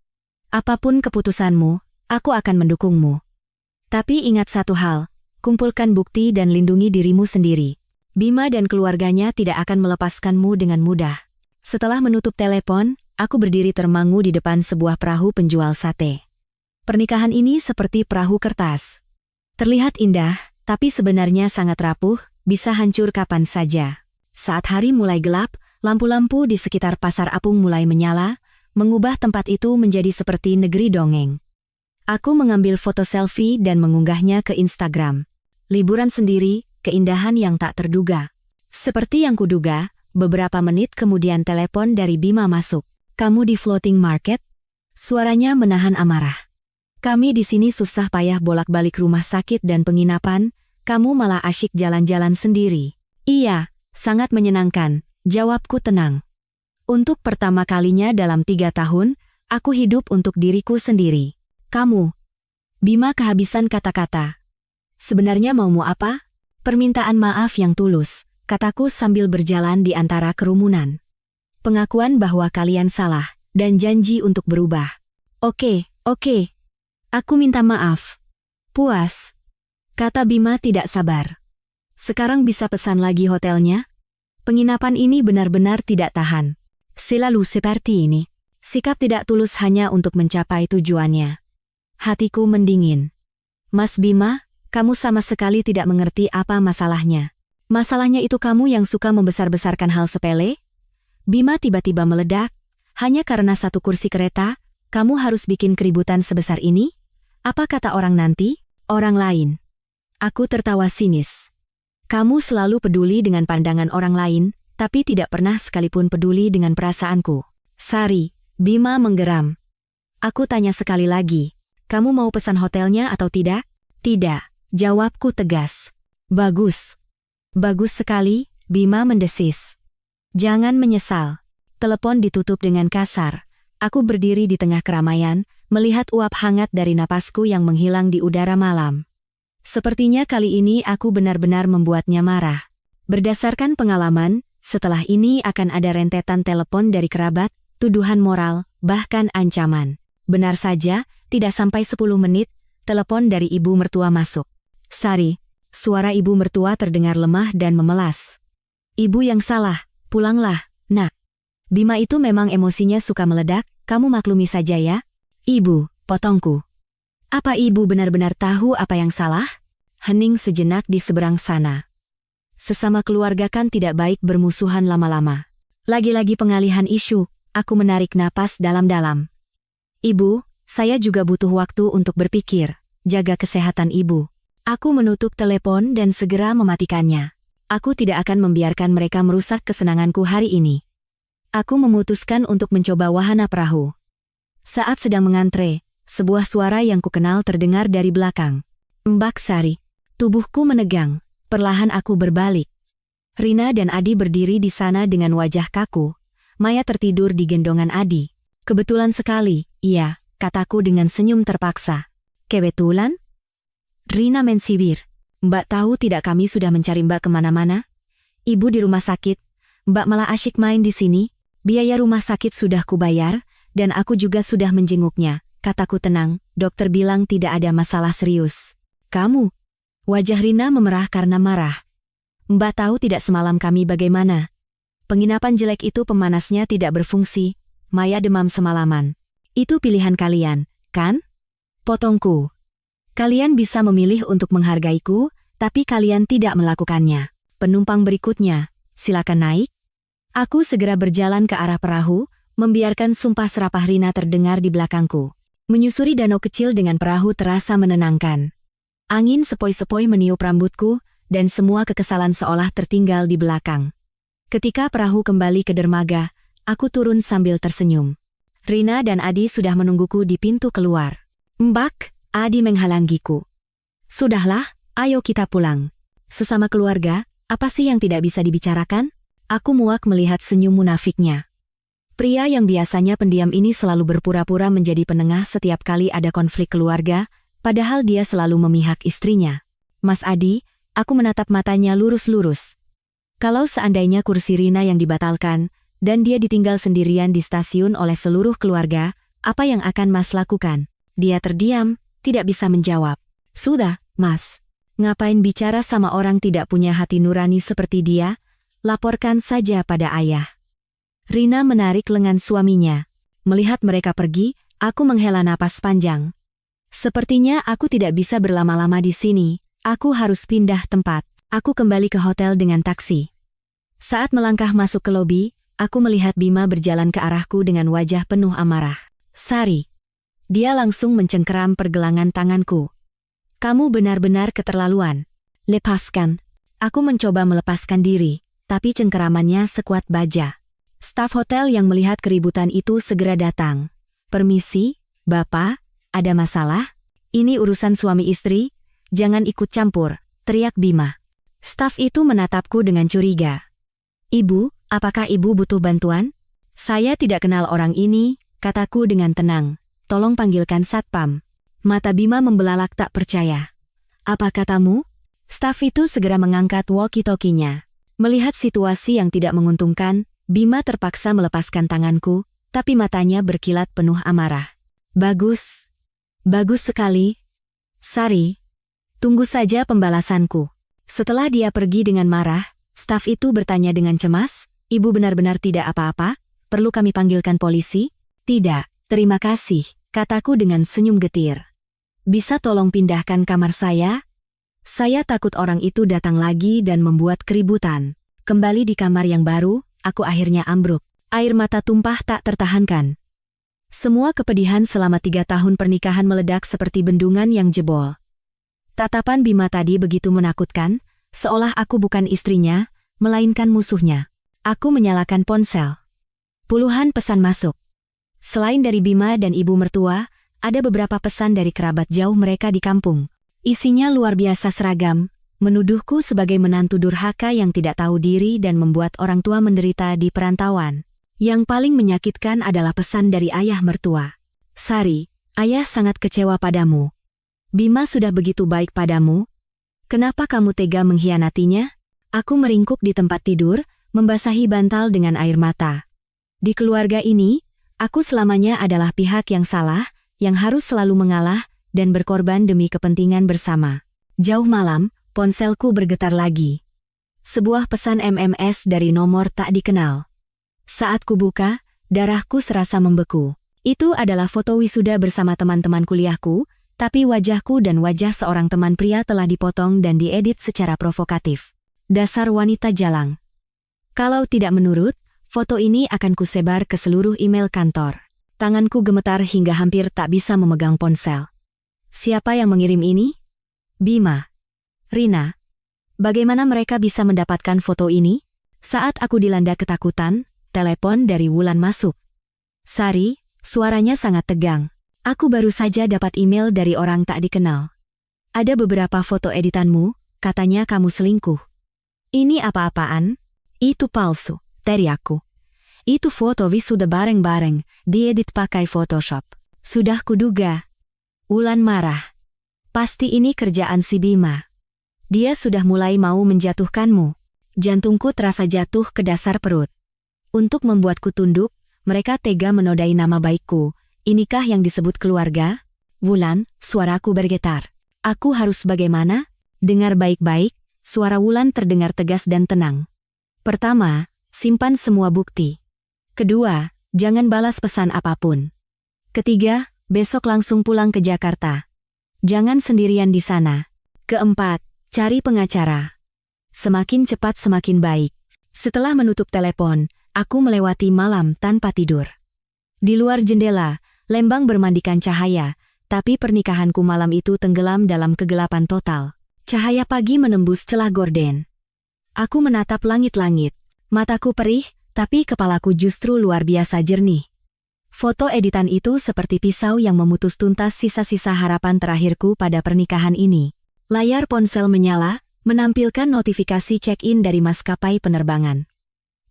Apapun keputusanmu, aku akan mendukungmu. Tapi ingat satu hal, kumpulkan bukti dan lindungi dirimu sendiri. Bima dan keluarganya tidak akan melepaskanmu dengan mudah. Setelah menutup telepon, aku berdiri termangu di depan sebuah perahu penjual sate. Pernikahan ini seperti perahu kertas. Terlihat indah, tapi sebenarnya sangat rapuh, bisa hancur kapan saja. Saat hari mulai gelap, lampu-lampu di sekitar pasar apung mulai menyala, mengubah tempat itu menjadi seperti negeri dongeng. Aku mengambil foto selfie dan mengunggahnya ke Instagram. Liburan sendiri, keindahan yang tak terduga. Seperti yang kuduga, Beberapa menit kemudian telepon dari Bima masuk. Kamu di floating market? Suaranya menahan amarah. Kami di sini susah payah bolak-balik rumah sakit dan penginapan, kamu malah asyik jalan-jalan sendiri. Iya, sangat menyenangkan, jawabku tenang. Untuk pertama kalinya dalam 3 tahun, aku hidup untuk diriku sendiri. Kamu. Bima kehabisan kata-kata. Sebenarnya maumu apa? Permintaan maaf yang tulus, kataku sambil berjalan di antara kerumunan. Pengakuan bahwa kalian salah, dan janji untuk berubah. Oke. Aku minta maaf. Puas. Kata Bima tidak sabar. Sekarang bisa pesan lagi hotelnya? Penginapan ini benar-benar tidak tahan. Selalu seperti ini. Sikap tidak tulus hanya untuk mencapai tujuannya. Hatiku mendingin. Mas Bima, kamu sama sekali tidak mengerti apa masalahnya. Masalahnya itu kamu yang suka membesar-besarkan hal sepele? Bima tiba-tiba meledak. Hanya karena satu kursi kereta, kamu harus bikin keributan sebesar ini? Apa kata orang nanti? Orang lain. Aku tertawa sinis. Kamu selalu peduli dengan pandangan orang lain, tapi tidak pernah sekalipun peduli dengan perasaanku. Sari, Bima menggeram. Aku tanya sekali lagi, kamu mau pesan hotelnya atau tidak? Tidak, jawabku tegas. Bagus. Bagus sekali, Bima mendesis. Jangan menyesal. Telepon ditutup dengan kasar. Aku berdiri di tengah keramaian, melihat uap hangat dari napasku yang menghilang di udara malam. Sepertinya kali ini aku benar-benar membuatnya marah. Berdasarkan pengalaman, setelah ini akan ada rentetan telepon dari kerabat, tuduhan moral, bahkan ancaman. Benar saja, tidak sampai 10 menit, telepon dari ibu mertua masuk. Sari, suara ibu mertua terdengar lemah dan memelas. Ibu yang salah. Pulanglah, nak. Bima itu memang emosinya suka meledak, kamu maklumi saja ya. Ibu, potongku. Apa ibu benar-benar tahu apa yang salah? Hening sejenak di seberang sana. Sesama keluarga kan tidak baik bermusuhan lama-lama. Lagi-lagi pengalihan isu, aku menarik napas dalam-dalam. Ibu, saya juga butuh waktu untuk berpikir, jaga kesehatan ibu. Aku menutup telepon dan segera mematikannya. Aku tidak akan membiarkan mereka merusak kesenanganku hari ini. Aku memutuskan untuk mencoba wahana perahu. Saat sedang mengantre, sebuah suara yang kukenal terdengar dari belakang. Mbak Sari. Tubuhku menegang, perlahan aku berbalik. Rina dan Adi berdiri di sana dengan wajah kaku. Maya tertidur di gendongan Adi. Kebetulan sekali, iya, kataku dengan senyum terpaksa. Kebetulan? Rina mensibir. Mbak tahu tidak kami sudah mencari Mbak kemana-mana? Ibu di rumah sakit, Mbak malah asyik main di sini. Biaya rumah sakit sudah kubayar, dan aku juga sudah menjenguknya. Kataku tenang, dokter bilang tidak ada masalah serius. Kamu? Wajah Rina memerah karena marah. Mbak tahu tidak semalam kami bagaimana? Penginapan jelek itu pemanasnya tidak berfungsi. Maya demam semalaman. Itu pilihan kalian, kan? Potongku. Kalian bisa memilih untuk menghargaiku, tapi kalian tidak melakukannya. Penumpang berikutnya, silakan naik. Aku segera berjalan ke arah perahu, membiarkan sumpah serapah Rina terdengar di belakangku. Menyusuri danau kecil dengan perahu terasa menenangkan. Angin sepoi-sepoi meniup rambutku, dan semua kekesalan seolah tertinggal di belakang. Ketika perahu kembali ke dermaga, aku turun sambil tersenyum. Rina dan Adi sudah menungguku di pintu keluar. Mbak, Adi menghalangiku. Sudahlah, ayo kita pulang. Sesama keluarga, apa sih yang tidak bisa dibicarakan? Aku muak melihat senyum munafiknya. Pria yang biasanya pendiam ini selalu berpura-pura menjadi penengah setiap kali ada konflik keluarga, padahal dia selalu memihak istrinya. Mas Adi, aku menatap matanya lurus-lurus. Kalau seandainya kursi Rina yang dibatalkan, dan dia ditinggal sendirian di stasiun oleh seluruh keluarga, apa yang akan Mas lakukan? Dia terdiam, tidak bisa menjawab. Sudah, Mas. Ngapain bicara sama orang tidak punya hati nurani seperti dia? Laporkan saja pada ayah. Rina menarik lengan suaminya. Melihat mereka pergi, aku menghela napas panjang. Sepertinya aku tidak bisa berlama-lama di sini. Aku harus pindah tempat. Aku kembali ke hotel dengan taksi. Saat melangkah masuk ke lobi, aku melihat Bima berjalan ke arahku dengan wajah penuh amarah. Sari. Dia langsung mencengkeram pergelangan tanganku. Kamu benar-benar keterlaluan. Lepaskan. Aku mencoba melepaskan diri. tapi cengkeramannya sekuat baja. Staf hotel yang melihat keributan itu segera datang. "Permisi, Bapak, ada masalah? Ini urusan suami istri, jangan ikut campur," teriak Bima. Staf itu menatapku dengan curiga. "Ibu, apakah ibu butuh bantuan?" "Saya tidak kenal orang ini," kataku dengan tenang. "Tolong panggilkan satpam." Mata Bima membelalak tak percaya. "Apa katamu?" Staf itu segera mengangkat walkie-talkie-nya. Melihat situasi yang tidak menguntungkan, Bima terpaksa melepaskan tanganku, tapi matanya berkilat penuh amarah. "Bagus. Bagus sekali. Sari, tunggu saja pembalasanku." Setelah dia pergi dengan marah, staf itu bertanya dengan cemas, "Ibu benar-benar tidak apa-apa? Perlu kami panggilkan polisi?" "Tidak, terima kasih," kataku dengan senyum getir. "Bisa tolong pindahkan kamar saya? Saya takut orang itu datang lagi dan membuat keributan." Kembali di kamar yang baru, aku akhirnya ambruk. Air mata tumpah tak tertahankan. Semua kepedihan selama 3 tahun pernikahan meledak seperti bendungan yang jebol. Tatapan Bima tadi begitu menakutkan, seolah aku bukan istrinya, melainkan musuhnya. Aku menyalakan ponsel. Puluhan pesan masuk. Selain dari Bima dan ibu mertua, ada beberapa pesan dari kerabat jauh mereka di kampung. Isinya luar biasa seragam, menuduhku sebagai menantu durhaka yang tidak tahu diri dan membuat orang tua menderita di perantauan. Yang paling menyakitkan adalah pesan dari ayah mertua. "Sari, ayah sangat kecewa padamu. Bima sudah begitu baik padamu. Kenapa kamu tega mengkhianatinya?" Aku meringkuk di tempat tidur, membasahi bantal dengan air mata. Di keluarga ini, aku selamanya adalah pihak yang salah, yang harus selalu mengalah dan berkorban demi kepentingan bersama. Jauh malam, ponselku bergetar lagi. Sebuah pesan MMS dari nomor tak dikenal. Saat kubuka, darahku serasa membeku. Itu adalah foto wisuda bersama teman-teman kuliahku, tapi wajahku dan wajah seorang teman pria telah dipotong dan diedit secara provokatif. Dasar wanita jalang. Kalau tidak menurut, foto ini akan kusebar ke seluruh email kantor. Tanganku gemetar hingga hampir tak bisa memegang ponsel. Siapa yang mengirim ini? Bima. Rina. Bagaimana mereka bisa mendapatkan foto ini? Saat aku dilanda ketakutan, telepon dari Wulan masuk. "Sari," suaranya sangat tegang. "Aku baru saja dapat email dari orang tak dikenal. Ada beberapa foto editanmu, katanya kamu selingkuh." "Ini apa-apaan?" "Itu palsu," teriakku. "Itu foto wisuda bareng-bareng, diedit pakai Photoshop." "Sudah kuduga." Wulan marah. "Pasti ini kerjaan si Bima. Dia sudah mulai mau menjatuhkanmu." Jantungku terasa jatuh ke dasar perut. Untuk membuatku tunduk, mereka tega menodai nama baikku. Inikah yang disebut keluarga? "Wulan," suaraku bergetar. "Aku harus bagaimana?" "Dengar baik-baik," suara Wulan terdengar tegas dan tenang. "Pertama, simpan semua bukti. Kedua, jangan balas pesan apapun. Ketiga, besok langsung pulang ke Jakarta. Jangan sendirian di sana. Keempat, cari pengacara. Semakin cepat semakin baik." Setelah menutup telepon, aku melewati malam tanpa tidur. Di luar jendela, Lembang bermandikan cahaya, tapi pernikahanku malam itu tenggelam dalam kegelapan total. Cahaya pagi menembus celah gorden. Aku menatap langit-langit. Mataku perih, tapi kepalaku justru luar biasa jernih. Foto editan itu seperti pisau yang memutus tuntas sisa-sisa harapan terakhirku pada pernikahan ini. Layar ponsel menyala, menampilkan notifikasi check-in dari maskapai penerbangan.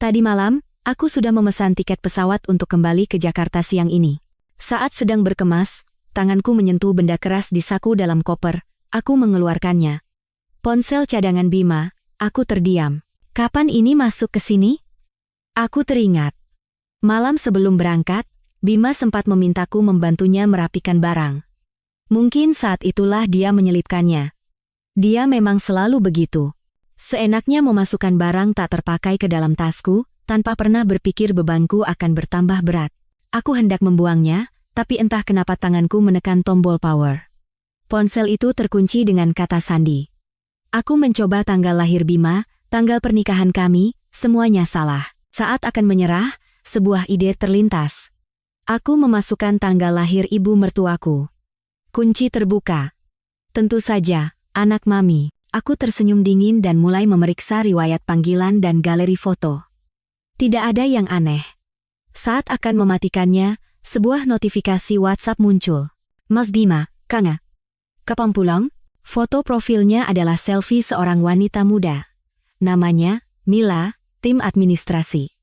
Tadi malam, aku sudah memesan tiket pesawat untuk kembali ke Jakarta siang ini. Saat sedang berkemas, tanganku menyentuh benda keras di saku dalam koper. Aku mengeluarkannya. Ponsel cadangan Bima. Aku terdiam. "Kapan ini masuk ke sini?" Aku teringat. Malam sebelum berangkat, Bima sempat memintaku membantunya merapikan barang. Mungkin saat itulah dia menyelipkannya. Dia memang selalu begitu. Seenaknya memasukkan barang tak terpakai ke dalam tasku, tanpa pernah berpikir bebanku akan bertambah berat. Aku hendak membuangnya, tapi entah kenapa tanganku menekan tombol power. Ponsel itu terkunci dengan kata sandi. Aku mencoba tanggal lahir Bima, tanggal pernikahan kami, semuanya salah. Saat akan menyerah, sebuah ide terlintas. Aku memasukkan tanggal lahir ibu mertuaku. Kunci terbuka. Tentu saja, anak mami. Aku tersenyum dingin dan mulai memeriksa riwayat panggilan dan galeri foto. Tidak ada yang aneh. Saat akan mematikannya, sebuah notifikasi WhatsApp muncul. Mas Bima, Kanga. Kapan pulang? Foto profilnya adalah selfie seorang wanita muda. Namanya, Mila, tim administrasi.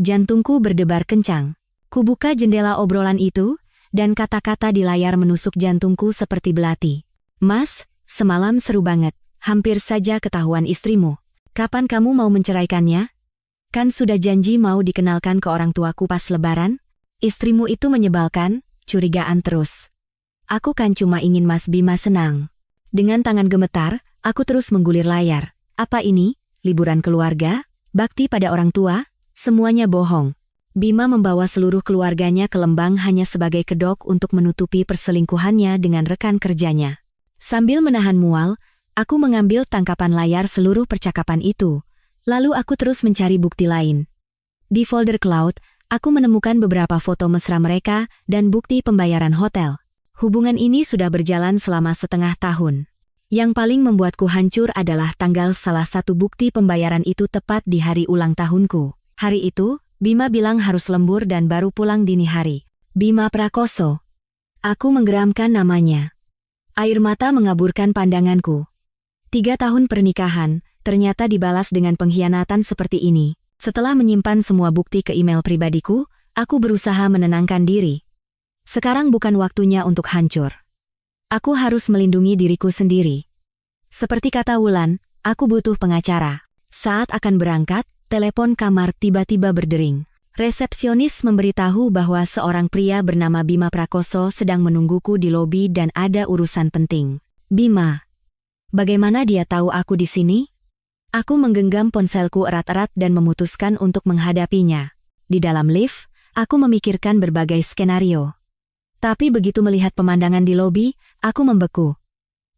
Jantungku berdebar kencang. Kubuka jendela obrolan itu, dan kata-kata di layar menusuk jantungku seperti belati. Mas, semalam seru banget. Hampir saja ketahuan istrimu. Kapan kamu mau menceraikannya? Kan sudah janji mau dikenalkan ke orang tuaku pas lebaran? Istrimu itu menyebalkan, curigaan terus. Aku kan cuma ingin Mas Bima senang. Dengan tangan gemetar, aku terus menggulir layar. Apa ini? Liburan keluarga? Bakti pada orang tua? Semuanya bohong. Bima membawa seluruh keluarganya ke Lembang hanya sebagai kedok untuk menutupi perselingkuhannya dengan rekan kerjanya. Sambil menahan mual, aku mengambil tangkapan layar seluruh percakapan itu, lalu aku terus mencari bukti lain. Di folder cloud, aku menemukan beberapa foto mesra mereka dan bukti pembayaran hotel. Hubungan ini sudah berjalan selama setengah tahun. Yang paling membuatku hancur adalah tanggal salah satu bukti pembayaran itu tepat di hari ulang tahunku. Hari itu, Bima bilang harus lembur dan baru pulang dini hari. Bima Prakoso. Aku menggeramkan namanya. Air mata mengaburkan pandanganku. 3 tahun pernikahan, ternyata dibalas dengan pengkhianatan seperti ini. Setelah menyimpan semua bukti ke email pribadiku, aku berusaha menenangkan diri. Sekarang bukan waktunya untuk hancur. Aku harus melindungi diriku sendiri. Seperti kata Wulan, aku butuh pengacara. Saat akan berangkat, telepon kamar tiba-tiba berdering. Resepsionis memberitahu bahwa seorang pria bernama Bima Prakoso sedang menungguku di lobi dan ada urusan penting. Bima. Bagaimana dia tahu aku di sini? Aku menggenggam ponselku erat-erat dan memutuskan untuk menghadapinya. Di dalam lift, aku memikirkan berbagai skenario. Tapi begitu melihat pemandangan di lobi, aku membeku.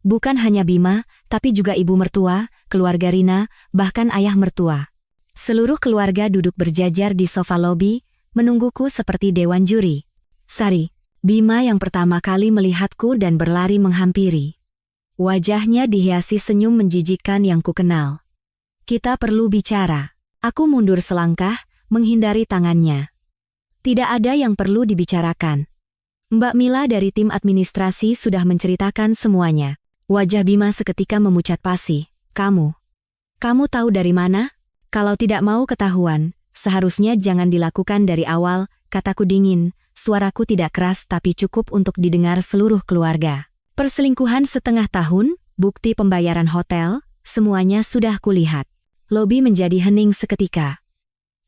Bukan hanya Bima, tapi juga ibu mertua, keluarga Rina, bahkan ayah mertua. Seluruh keluarga duduk berjajar di sofa lobi, menungguku seperti dewan juri. Sari, Bima yang pertama kali melihatku dan berlari menghampiri. Wajahnya dihiasi senyum menjijikkan yang kukenal. Kita perlu bicara. Aku mundur selangkah, menghindari tangannya. Tidak ada yang perlu dibicarakan. Mbak Mila dari tim administrasi sudah menceritakan semuanya. Wajah Bima seketika memucat pasi. Kamu tahu dari mana? Kalau tidak mau ketahuan, seharusnya jangan dilakukan dari awal, kataku dingin. Suaraku tidak keras tapi cukup untuk didengar seluruh keluarga. Perselingkuhan setengah tahun, bukti pembayaran hotel, semuanya sudah kulihat. Lobi menjadi hening seketika.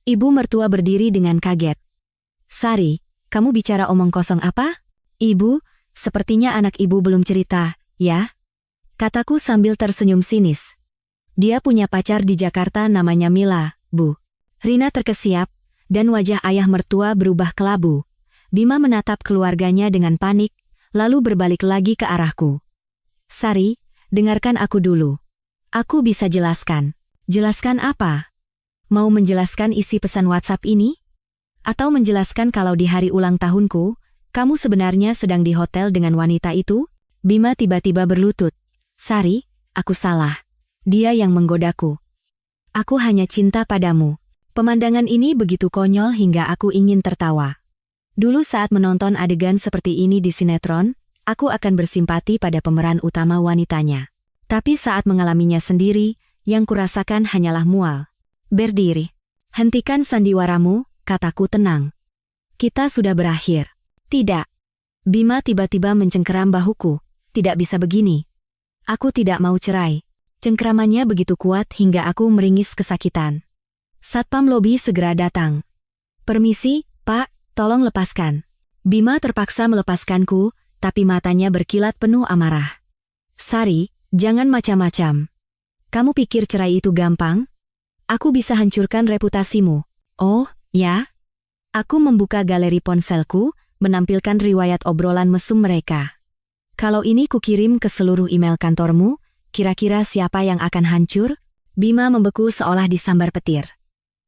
Ibu mertua berdiri dengan kaget. Sari, kamu bicara omong kosong apa? Ibu, sepertinya anak ibu belum cerita, ya? Kataku sambil tersenyum sinis. Dia punya pacar di Jakarta namanya Mila, Bu. Rina terkesiap, dan wajah ayah mertua berubah kelabu. Bima menatap keluarganya dengan panik, lalu berbalik lagi ke arahku. Sari, dengarkan aku dulu. Aku bisa jelaskan. Jelaskan apa? Mau menjelaskan isi pesan WhatsApp ini? Atau menjelaskan kalau di hari ulang tahunku, kamu sebenarnya sedang di hotel dengan wanita itu? Bima tiba-tiba berlutut. Sari, aku salah. Dia yang menggodaku. Aku hanya cinta padamu. Pemandangan ini begitu konyol hingga aku ingin tertawa. Dulu saat menonton adegan seperti ini di sinetron, aku akan bersimpati pada pemeran utama wanitanya. Tapi saat mengalaminya sendiri, yang kurasakan hanyalah mual. Berdiri. Hentikan sandiwaramu, kataku tenang. Kita sudah berakhir. Tidak. Bima tiba-tiba mencengkeram bahuku. Tidak bisa begini. Aku tidak mau cerai. Cengkeramannya begitu kuat hingga aku meringis kesakitan. Satpam lobi segera datang. Permisi, Pak. Tolong lepaskan. Bima terpaksa melepaskanku, tapi matanya berkilat penuh amarah. Sari, jangan macam-macam. Kamu pikir cerai itu gampang? Aku bisa hancurkan reputasimu. Oh, ya? Aku membuka galeri ponselku, menampilkan riwayat obrolan mesum mereka. Kalau ini kukirim ke seluruh email kantormu, kira-kira siapa yang akan hancur? Bima membeku seolah disambar petir.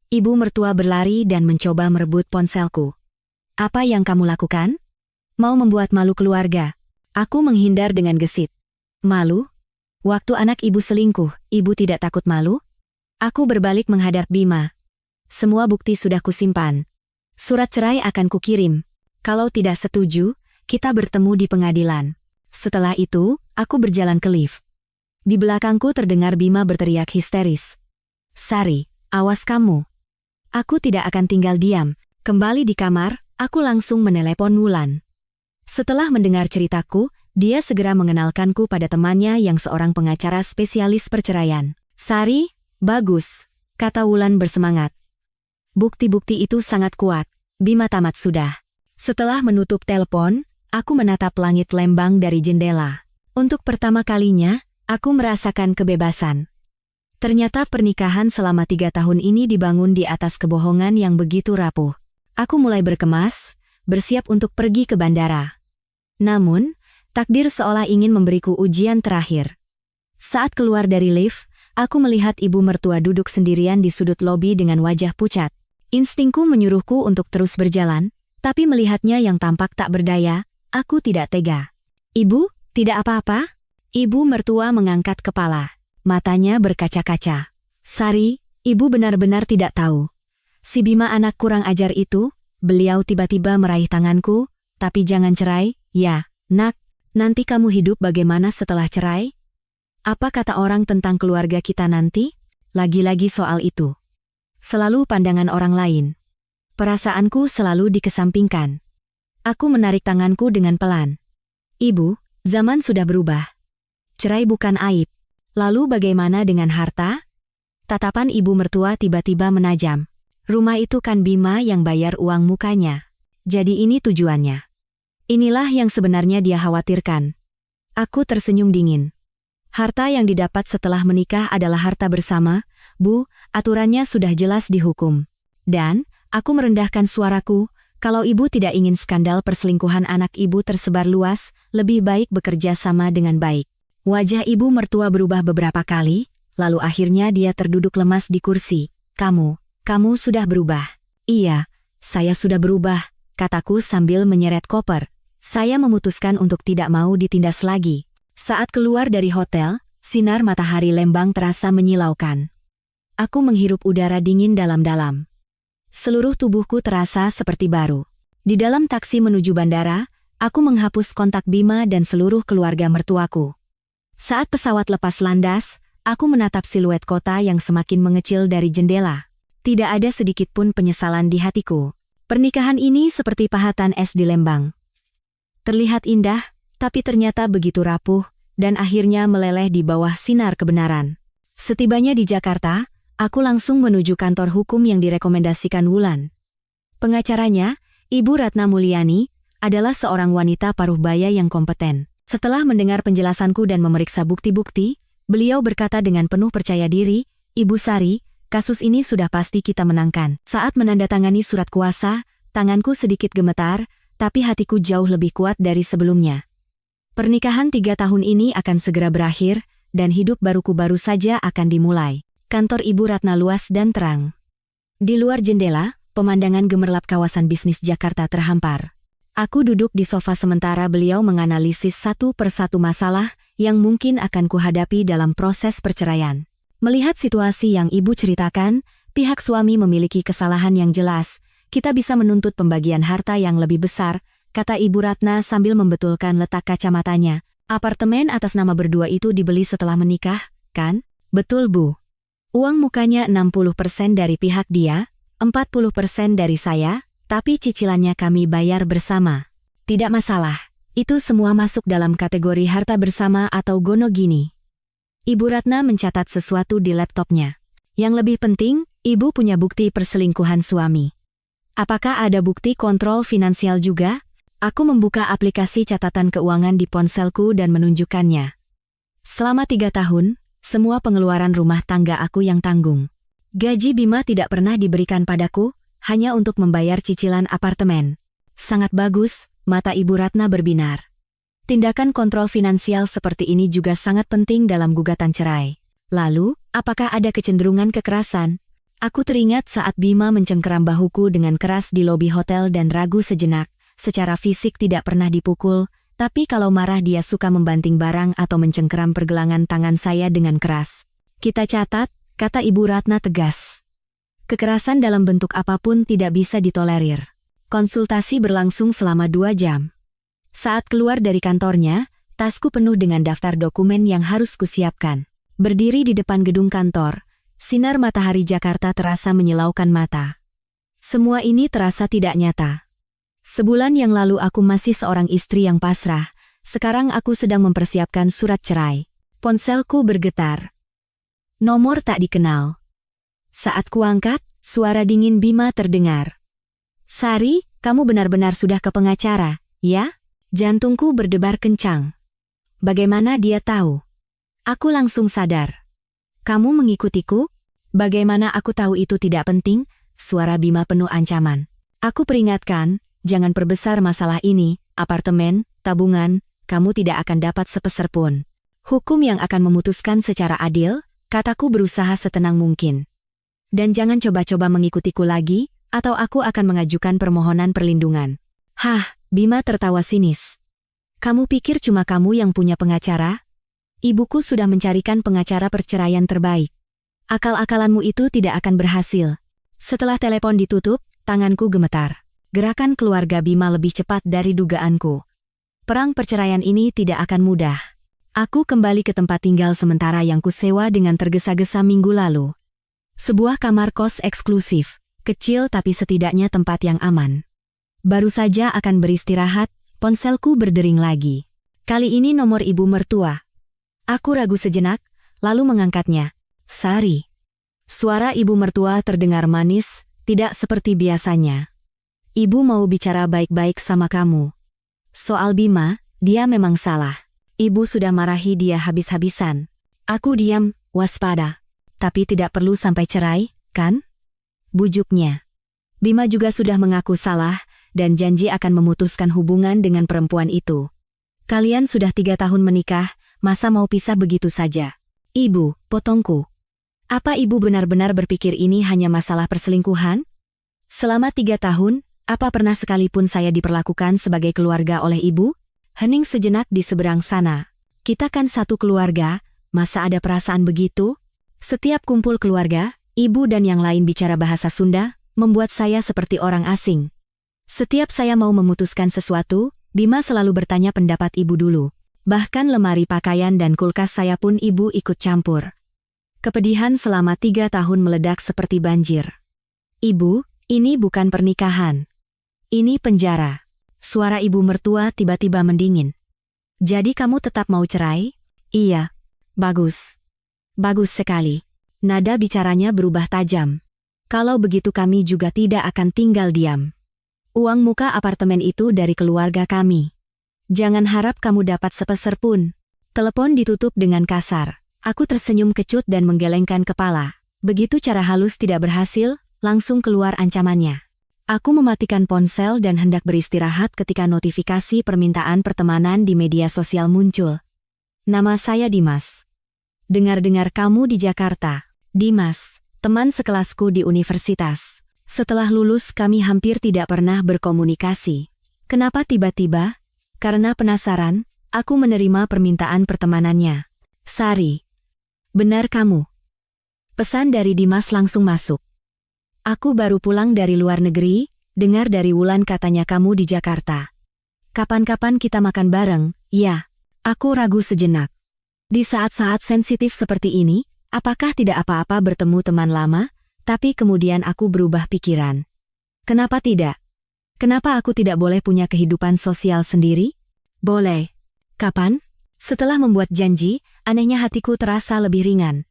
Ibu mertua berlari dan mencoba merebut ponselku. Apa yang kamu lakukan? Mau membuat malu keluarga. Aku menghindar dengan gesit. Malu? Waktu anak ibu selingkuh, ibu tidak takut malu? Aku berbalik menghadap Bima. Semua bukti sudah kusimpan. Surat cerai akan kukirim. Kalau tidak setuju, kita bertemu di pengadilan. Setelah itu, aku berjalan ke lift. Di belakangku terdengar Bima berteriak histeris. Sari, awas kamu. Aku tidak akan tinggal diam. Kembali di kamar, aku langsung menelepon Wulan. Setelah mendengar ceritaku, dia segera mengenalkanku pada temannya yang seorang pengacara spesialis perceraian. Sari, bagus, kata Wulan bersemangat. Bukti-bukti itu sangat kuat. Bima tamat sudah. Setelah menutup telepon, aku menatap langit Lembang dari jendela. Untuk pertama kalinya, aku merasakan kebebasan. Ternyata pernikahan selama 3 tahun ini dibangun di atas kebohongan yang begitu rapuh. Aku mulai berkemas, bersiap untuk pergi ke bandara. Namun, takdir seolah ingin memberiku ujian terakhir. Saat keluar dari lift, aku melihat ibu mertua duduk sendirian di sudut lobi dengan wajah pucat. Instingku menyuruhku untuk terus berjalan, tapi melihatnya yang tampak tak berdaya, aku tidak tega. Ibu, tidak apa-apa? Ibu mertua mengangkat kepala. Matanya berkaca-kaca. Sari, ibu benar-benar tidak tahu. Si Bima anak kurang ajar itu, beliau tiba-tiba meraih tanganku, tapi jangan cerai, ya, nak. Nanti kamu hidup bagaimana setelah cerai? Apa kata orang tentang keluarga kita nanti? Lagi-lagi soal itu. Selalu pandangan orang lain. Perasaanku selalu dikesampingkan. Aku menarik tanganku dengan pelan. Ibu, zaman sudah berubah. Cerai bukan aib. Lalu bagaimana dengan harta? Tatapan ibu mertua tiba-tiba menajam. Rumah itu kan Bima yang bayar uang mukanya. Jadi ini tujuannya. Inilah yang sebenarnya dia khawatirkan. Aku tersenyum dingin. Harta yang didapat setelah menikah adalah harta bersama, Bu, aturannya sudah jelas di hukum. Dan, aku merendahkan suaraku, kalau ibu tidak ingin skandal perselingkuhan anak ibu tersebar luas, lebih baik bekerja sama dengan baik. Wajah ibu mertua berubah beberapa kali, lalu akhirnya dia terduduk lemas di kursi. Kamu sudah berubah. Iya, saya sudah berubah, kataku sambil menyeret koper. Saya memutuskan untuk tidak mau ditindas lagi. Saat keluar dari hotel, sinar matahari Lembang terasa menyilaukan. Aku menghirup udara dingin dalam-dalam. Seluruh tubuhku terasa seperti baru. Di dalam taksi menuju bandara, aku menghapus kontak Bima dan seluruh keluarga mertuaku. Saat pesawat lepas landas, aku menatap siluet kota yang semakin mengecil dari jendela. Tidak ada sedikit pun penyesalan di hatiku. Pernikahan ini seperti pahatan es di Lembang. Terlihat indah, tapi ternyata begitu rapuh, dan akhirnya meleleh di bawah sinar kebenaran. Setibanya di Jakarta, aku langsung menuju kantor hukum yang direkomendasikan Wulan. Pengacaranya, Ibu Ratna Mulyani, adalah seorang wanita paruh baya yang kompeten. Setelah mendengar penjelasanku dan memeriksa bukti-bukti, beliau berkata dengan penuh percaya diri, Ibu Sari, kasus ini sudah pasti kita menangkan. Saat menandatangani surat kuasa, tanganku sedikit gemetar, tapi hatiku jauh lebih kuat dari sebelumnya. Pernikahan 3 tahun ini akan segera berakhir, dan hidup baruku baru saja akan dimulai. Kantor Ibu Ratna luas dan terang. Di luar jendela, pemandangan gemerlap kawasan bisnis Jakarta terhampar. Aku duduk di sofa sementara beliau menganalisis satu persatu masalah yang mungkin akan kuhadapi dalam proses perceraian. Melihat situasi yang ibu ceritakan, pihak suami memiliki kesalahan yang jelas. Kita bisa menuntut pembagian harta yang lebih besar, kata Ibu Ratna sambil membetulkan letak kacamatanya. Apartemen atas nama berdua itu dibeli setelah menikah, kan? Betul, Bu. Uang mukanya 60% dari pihak dia, 40% dari saya, tapi cicilannya kami bayar bersama. Tidak masalah, itu semua masuk dalam kategori harta bersama atau gono gini. Ibu Ratna mencatat sesuatu di laptopnya. Yang lebih penting, Ibu punya bukti perselingkuhan suami. Apakah ada bukti kontrol finansial juga? Aku membuka aplikasi catatan keuangan di ponselku dan menunjukkannya. Selama 3 tahun, semua pengeluaran rumah tangga aku yang tanggung. Gaji Bima tidak pernah diberikan padaku, hanya untuk membayar cicilan apartemen. Sangat bagus, mata Ibu Ratna berbinar. Tindakan kontrol finansial seperti ini juga sangat penting dalam gugatan cerai. Lalu, apakah ada kecenderungan kekerasan? Aku teringat saat Bima mencengkeram bahuku dengan keras di lobi hotel dan ragu sejenak, secara fisik tidak pernah dipukul, Tapi kalau marah dia suka membanting barang atau mencengkeram pergelangan tangan saya dengan keras. Kita catat, kata Ibu Ratna tegas. Kekerasan dalam bentuk apapun tidak bisa ditolerir. Konsultasi berlangsung selama 2 jam. Saat keluar dari kantornya, tasku penuh dengan daftar dokumen yang harus kusiapkan. Berdiri di depan gedung kantor, sinar matahari Jakarta terasa menyilaukan mata. Semua ini terasa tidak nyata. Sebulan yang lalu aku masih seorang istri yang pasrah, sekarang aku sedang mempersiapkan surat cerai. Ponselku bergetar. Nomor tak dikenal. Saat kuangkat, suara dingin Bima terdengar. Sari, kamu benar-benar sudah ke pengacara, ya? Jantungku berdebar kencang. Bagaimana dia tahu? Aku langsung sadar. Kamu mengikutiku? Bagaimana aku tahu itu tidak penting? Suara Bima penuh ancaman. Aku peringatkan, jangan perbesar masalah ini, apartemen, tabungan, kamu tidak akan dapat sepeser pun. Hukum yang akan memutuskan secara adil, kataku berusaha setenang mungkin. Dan jangan coba-coba mengikutiku lagi, atau aku akan mengajukan permohonan perlindungan. Hah, Bima tertawa sinis. Kamu pikir cuma kamu yang punya pengacara? Ibuku sudah mencarikan pengacara perceraian terbaik. Akal-akalanmu itu tidak akan berhasil. Setelah telepon ditutup, tanganku gemetar. Gerakan keluarga Bima lebih cepat dari dugaanku. Perang perceraian ini tidak akan mudah. Aku kembali ke tempat tinggal sementara yang kusewa dengan tergesa-gesa minggu lalu. Sebuah kamar kos eksklusif. Kecil tapi setidaknya tempat yang aman. Baru saja akan beristirahat, ponselku berdering lagi. Kali ini nomor ibu mertua. Aku ragu sejenak, lalu mengangkatnya. Sari. Suara ibu mertua terdengar manis, tidak seperti biasanya. Ibu mau bicara baik-baik sama kamu. Soal Bima, dia memang salah. Ibu sudah marahi dia habis-habisan. Aku diam, waspada. Tapi tidak perlu sampai cerai, kan? Bujuknya. Bima juga sudah mengaku salah, dan janji akan memutuskan hubungan dengan perempuan itu. Kalian sudah 3 tahun menikah, masa mau pisah begitu saja? Ibu, potongku. Apa ibu benar-benar berpikir ini hanya masalah perselingkuhan? Selama 3 tahun, apa pernah sekalipun saya diperlakukan sebagai keluarga oleh ibu? Hening sejenak di seberang sana. Kita kan satu keluarga, masa ada perasaan begitu? Setiap kumpul keluarga, ibu dan yang lain bicara bahasa Sunda, membuat saya seperti orang asing. Setiap saya mau memutuskan sesuatu, Bima selalu bertanya pendapat ibu dulu. Bahkan lemari pakaian dan kulkas saya pun ibu ikut campur. Kepedihan selama 3 tahun meledak seperti banjir. Ibu, ini bukan pernikahan. Ini penjara. Suara ibu mertua tiba-tiba mendingin. Jadi kamu tetap mau cerai? Iya. Bagus. Bagus sekali. Nada bicaranya berubah tajam. Kalau begitu kami juga tidak akan tinggal diam. Uang muka apartemen itu dari keluarga kami. Jangan harap kamu dapat sepeser pun. Telepon ditutup dengan kasar. Aku tersenyum kecut dan menggelengkan kepala. Begitu cara halus tidak berhasil, langsung keluar ancamannya. Aku mematikan ponsel dan hendak beristirahat ketika notifikasi permintaan pertemanan di media sosial muncul. Nama saya Dimas. Dengar-dengar kamu di Jakarta. Dimas, teman sekelasku di universitas. Setelah lulus kami hampir tidak pernah berkomunikasi. Kenapa tiba-tiba? Karena penasaran, aku menerima permintaan pertemanannya. Sari. Benar kamu. Pesan dari Dimas langsung masuk. Aku baru pulang dari luar negeri, dengar dari Wulan katanya kamu di Jakarta. Kapan-kapan kita makan bareng, ya? Aku ragu sejenak. Di saat-saat sensitif seperti ini, apakah tidak apa-apa bertemu teman lama? Tapi kemudian aku berubah pikiran. Kenapa tidak? Kenapa aku tidak boleh punya kehidupan sosial sendiri? Boleh. Kapan? Setelah membuat janji, anehnya hatiku terasa lebih ringan.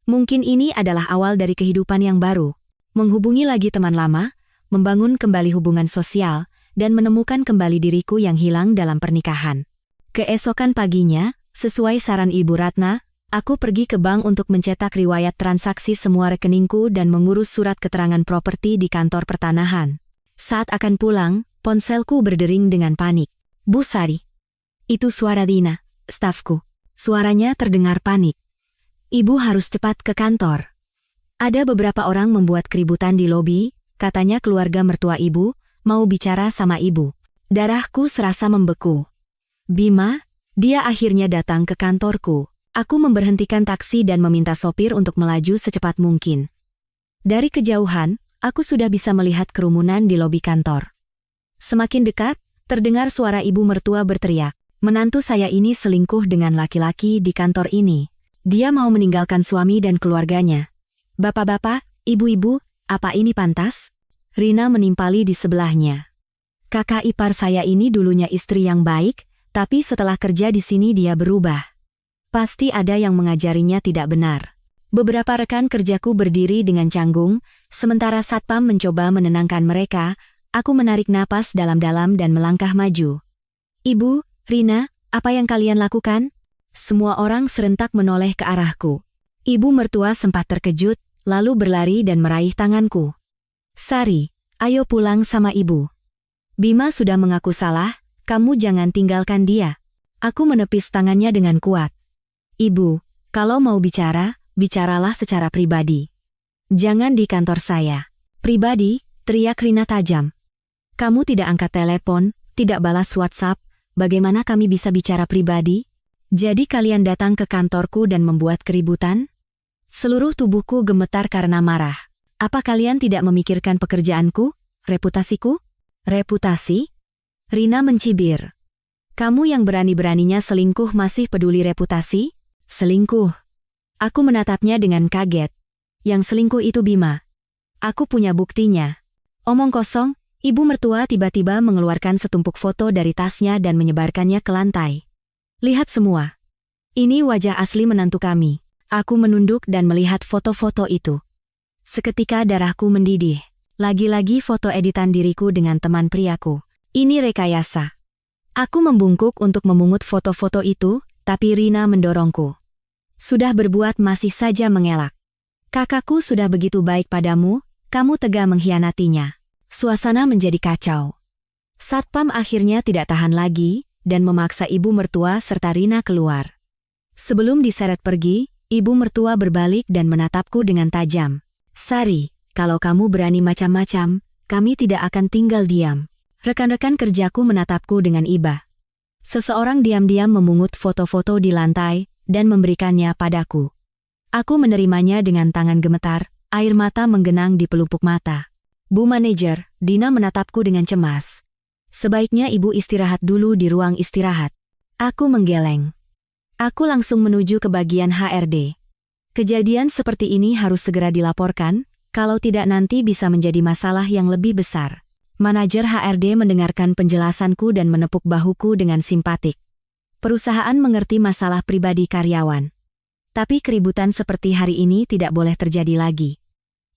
Mungkin ini adalah awal dari kehidupan yang baru. Menghubungi lagi teman lama, membangun kembali hubungan sosial, dan menemukan kembali diriku yang hilang dalam pernikahan. Keesokan paginya, sesuai saran Ibu Ratna, aku pergi ke bank untuk mencetak riwayat transaksi semua rekeningku dan mengurus surat keterangan properti di kantor pertanahan. Saat akan pulang, ponselku berdering dengan panik. Bu Sari. Itu suara Dina, stafku. Suaranya terdengar panik. Ibu harus cepat ke kantor. Ada beberapa orang membuat keributan di lobi, katanya keluarga mertua ibu, mau bicara sama ibu. Darahku serasa membeku. Bima, dia akhirnya datang ke kantorku. Aku memberhentikan taksi dan meminta sopir untuk melaju secepat mungkin. Dari kejauhan, aku sudah bisa melihat kerumunan di lobi kantor. Semakin dekat, terdengar suara ibu mertua berteriak, "Menantu saya ini selingkuh dengan laki-laki di kantor ini. Dia mau meninggalkan suami dan keluarganya. Bapak-bapak, ibu-ibu, apa ini pantas?" Rina menimpali di sebelahnya. "Kakak ipar saya ini dulunya istri yang baik, tapi setelah kerja di sini dia berubah. Pasti ada yang mengajarinya tidak benar." Beberapa rekan kerjaku berdiri dengan canggung, sementara satpam mencoba menenangkan mereka. Aku menarik napas dalam-dalam dan melangkah maju. "Ibu, Rina, apa yang kalian lakukan?" Semua orang serentak menoleh ke arahku. Ibu mertua sempat terkejut, lalu berlari dan meraih tanganku. "Sari, ayo pulang sama ibu. Bima sudah mengaku salah, kamu jangan tinggalkan dia." Aku menepis tangannya dengan kuat. "Ibu, kalau mau bicara, bicaralah secara pribadi. Jangan di kantor saya." "Pribadi?" teriak Rina tajam. "Kamu tidak angkat telepon, tidak balas WhatsApp, bagaimana kami bisa bicara pribadi? Jadi kalian datang ke kantorku dan membuat keributan?" Seluruh tubuhku gemetar karena marah. "Apa kalian tidak memikirkan pekerjaanku, reputasiku?" "Reputasi?" Rina mencibir. "Kamu yang berani-beraninya selingkuh masih peduli reputasi? Selingkuh?" Aku menatapnya dengan kaget. "Yang selingkuh itu Bima. Aku punya buktinya." Omong kosong, ibu mertua tiba-tiba mengeluarkan setumpuk foto dari tasnya dan menyebarkannya ke lantai. "Lihat semua. Ini wajah asli menantu kami." Aku menunduk dan melihat foto-foto itu. Seketika darahku mendidih. Lagi-lagi foto editan diriku dengan teman priaku. Ini rekayasa. Aku membungkuk untuk memungut foto-foto itu, tapi Rina mendorongku. "Sudah berbuat masih saja mengelak. Kakakku sudah begitu baik padamu, kamu tega mengkhianatinya." Suasana menjadi kacau. Satpam akhirnya tidak tahan lagi, dan memaksa ibu mertua serta Rina keluar. Sebelum diseret pergi, ibu mertua berbalik dan menatapku dengan tajam. "Sari, kalau kamu berani macam-macam, kami tidak akan tinggal diam." Rekan-rekan kerjaku menatapku dengan iba. Seseorang diam-diam memungut foto-foto di lantai, dan memberikannya padaku. Aku menerimanya dengan tangan gemetar, air mata menggenang di pelupuk mata. "Bu manajer," Dina menatapku dengan cemas. "Sebaiknya ibu istirahat dulu di ruang istirahat." Aku menggeleng. Aku langsung menuju ke bagian HRD. Kejadian seperti ini harus segera dilaporkan, kalau tidak nanti bisa menjadi masalah yang lebih besar. Manajer HRD mendengarkan penjelasanku dan menepuk bahuku dengan simpatik. Perusahaan mengerti masalah pribadi karyawan. Tapi keributan seperti hari ini tidak boleh terjadi lagi.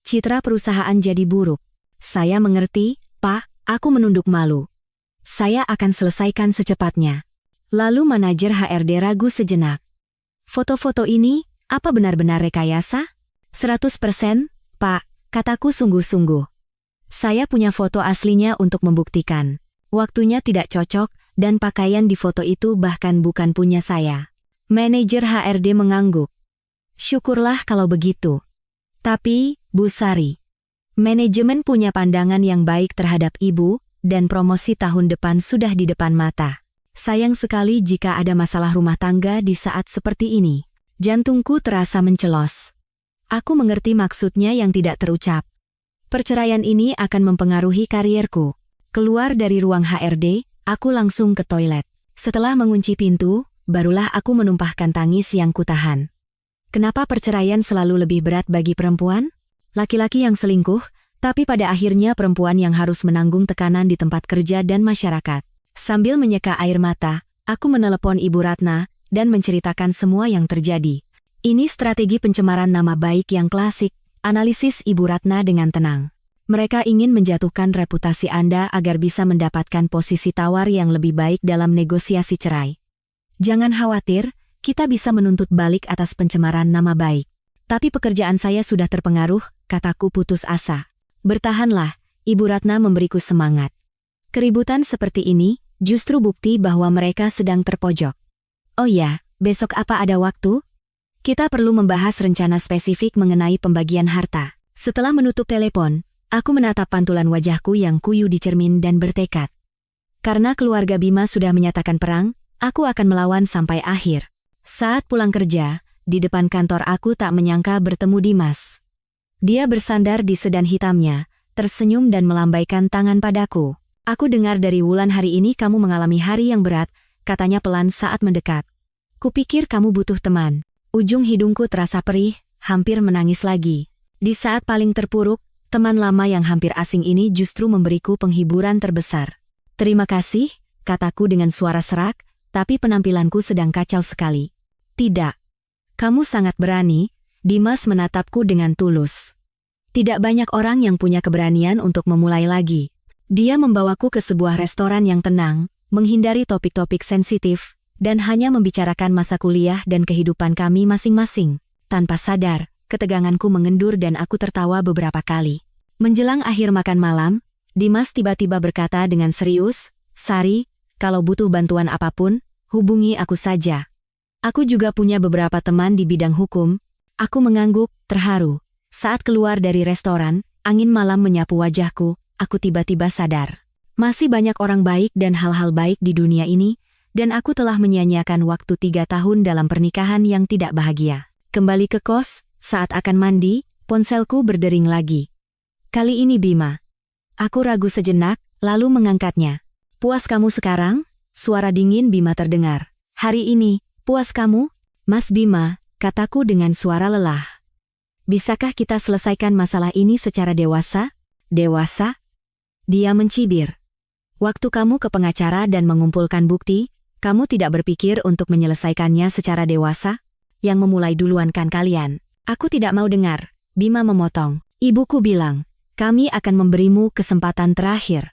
Citra perusahaan jadi buruk. "Saya mengerti, Pak," aku menunduk malu. "Saya akan selesaikan secepatnya." Lalu manajer HRD ragu sejenak. "Foto-foto ini, apa benar-benar rekayasa?" "100%, Pak," kataku sungguh-sungguh. "Saya punya foto aslinya untuk membuktikan. Waktunya tidak cocok, dan pakaian di foto itu bahkan bukan punya saya." Manajer HRD mengangguk. "Syukurlah kalau begitu. Tapi, Bu Sari, manajemen punya pandangan yang baik terhadap ibu, dan promosi tahun depan sudah di depan mata. Sayang sekali jika ada masalah rumah tangga di saat seperti ini." Jantungku terasa mencelos. Aku mengerti maksudnya yang tidak terucap. Perceraian ini akan mempengaruhi karierku. Keluar dari ruang HRD, aku langsung ke toilet. Setelah mengunci pintu, barulah aku menumpahkan tangis yang kutahan. Kenapa perceraian selalu lebih berat bagi perempuan? Laki-laki yang selingkuh, tapi pada akhirnya perempuan yang harus menanggung tekanan di tempat kerja dan masyarakat. Sambil menyeka air mata, aku menelepon Ibu Ratna dan menceritakan semua yang terjadi. "Ini strategi pencemaran nama baik yang klasik," analisis Ibu Ratna dengan tenang. "Mereka ingin menjatuhkan reputasi Anda agar bisa mendapatkan posisi tawar yang lebih baik dalam negosiasi cerai. Jangan khawatir, kita bisa menuntut balik atas pencemaran nama baik. Tapi pekerjaan saya sudah terpengaruh," kataku putus asa. "Bertahanlah," Ibu Ratna memberiku semangat. Keributan seperti ini justru bukti bahwa mereka sedang terpojok. "Oh ya, besok apa ada waktu? Kita perlu membahas rencana spesifik mengenai pembagian harta." Setelah menutup telepon, aku menatap pantulan wajahku yang kuyu di cermin dan bertekad. Karena keluarga Bima sudah menyatakan perang, Aku akan melawan sampai akhir. Saat pulang kerja, di depan kantor aku tak menyangka bertemu Dimas. Dia bersandar di sedan hitamnya, tersenyum dan melambaikan tangan padaku. Aku dengar dari Wulan hari ini kamu mengalami hari yang berat, katanya pelan saat mendekat. Kupikir kamu butuh teman. Ujung hidungku terasa perih, hampir menangis lagi. Di saat paling terpuruk, teman lama yang hampir asing ini justru memberiku penghiburan terbesar. Terima kasih, kataku dengan suara serak, tapi penampilanku sedang kacau sekali. Tidak. Kamu sangat berani, Dimas menatapku dengan tulus. Tidak banyak orang yang punya keberanian untuk memulai lagi. Dia membawaku ke sebuah restoran yang tenang, menghindari topik-topik sensitif, dan hanya membicarakan masa kuliah dan kehidupan kami masing-masing. Tanpa sadar, keteganganku mengendur dan aku tertawa beberapa kali. Menjelang akhir makan malam, Dimas tiba-tiba berkata dengan serius, "Sari, kalau butuh bantuan apapun, hubungi aku saja. Aku juga punya beberapa teman di bidang hukum." Aku mengangguk, terharu. Saat keluar dari restoran, angin malam menyapu wajahku, aku tiba-tiba sadar. Masih banyak orang baik dan hal-hal baik di dunia ini, dan aku telah menyia-nyiakan waktu 3 tahun dalam pernikahan yang tidak bahagia. Kembali ke kos, saat akan mandi, ponselku berdering lagi. Kali ini Bima. Aku ragu sejenak, lalu mengangkatnya. "Puas kamu sekarang?" Suara dingin Bima terdengar. "Hari ini, puas kamu?" "Mas Bima," kataku dengan suara lelah. "Bisakah kita selesaikan masalah ini secara dewasa?" "Dewasa?" Dia mencibir. "Waktu kamu ke pengacara dan mengumpulkan bukti, kamu tidak berpikir untuk menyelesaikannya secara dewasa? Yang memulai duluan kan kalian." "Aku tidak mau dengar," Bima memotong. "Ibuku bilang, kami akan memberimu kesempatan terakhir.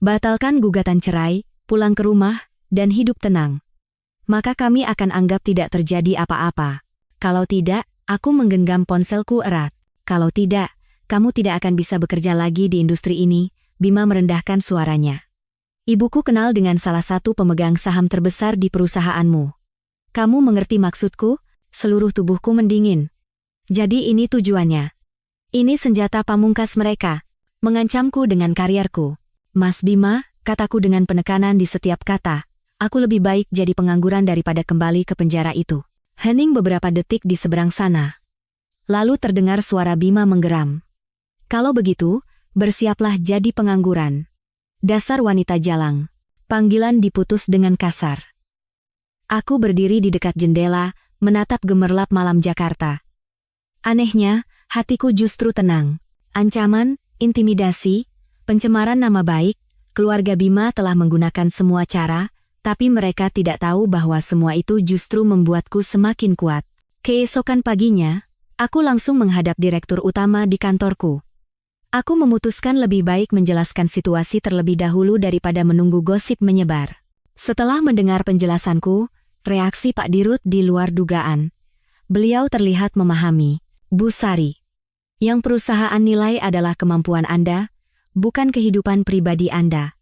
Batalkan gugatan cerai, pulang ke rumah, dan hidup tenang. Maka kami akan anggap tidak terjadi apa-apa. Kalau tidak, aku menggenggam ponselku erat. Kalau tidak, kamu tidak akan bisa bekerja lagi di industri ini." Bima merendahkan suaranya. "Ibuku kenal dengan salah satu pemegang saham terbesar di perusahaanmu. Kamu mengerti maksudku?" Seluruh tubuhku mendingin. "Jadi ini tujuannya. Ini senjata pamungkas mereka, mengancamku dengan karierku." "Mas Bima," kataku dengan penekanan di setiap kata, "aku lebih baik jadi pengangguran daripada kembali ke penjara itu." Hening beberapa detik di seberang sana. Lalu terdengar suara Bima menggeram. "Kalau begitu, bersiaplah jadi pengangguran. Dasar wanita jalang." Panggilan diputus dengan kasar. Aku berdiri di dekat jendela, menatap gemerlap malam Jakarta. Anehnya, hatiku justru tenang. Ancaman, intimidasi, pencemaran nama baik, keluarga Bima telah menggunakan semua cara, tapi mereka tidak tahu bahwa semua itu justru membuatku semakin kuat. Keesokan paginya, aku langsung menghadap direktur utama di kantorku. Aku memutuskan lebih baik menjelaskan situasi terlebih dahulu daripada menunggu gosip menyebar. Setelah mendengar penjelasanku, reaksi Pak Dirut di luar dugaan. Beliau terlihat memahami. "Bu Sari, yang perusahaan nilai adalah kemampuan Anda, bukan kehidupan pribadi Anda."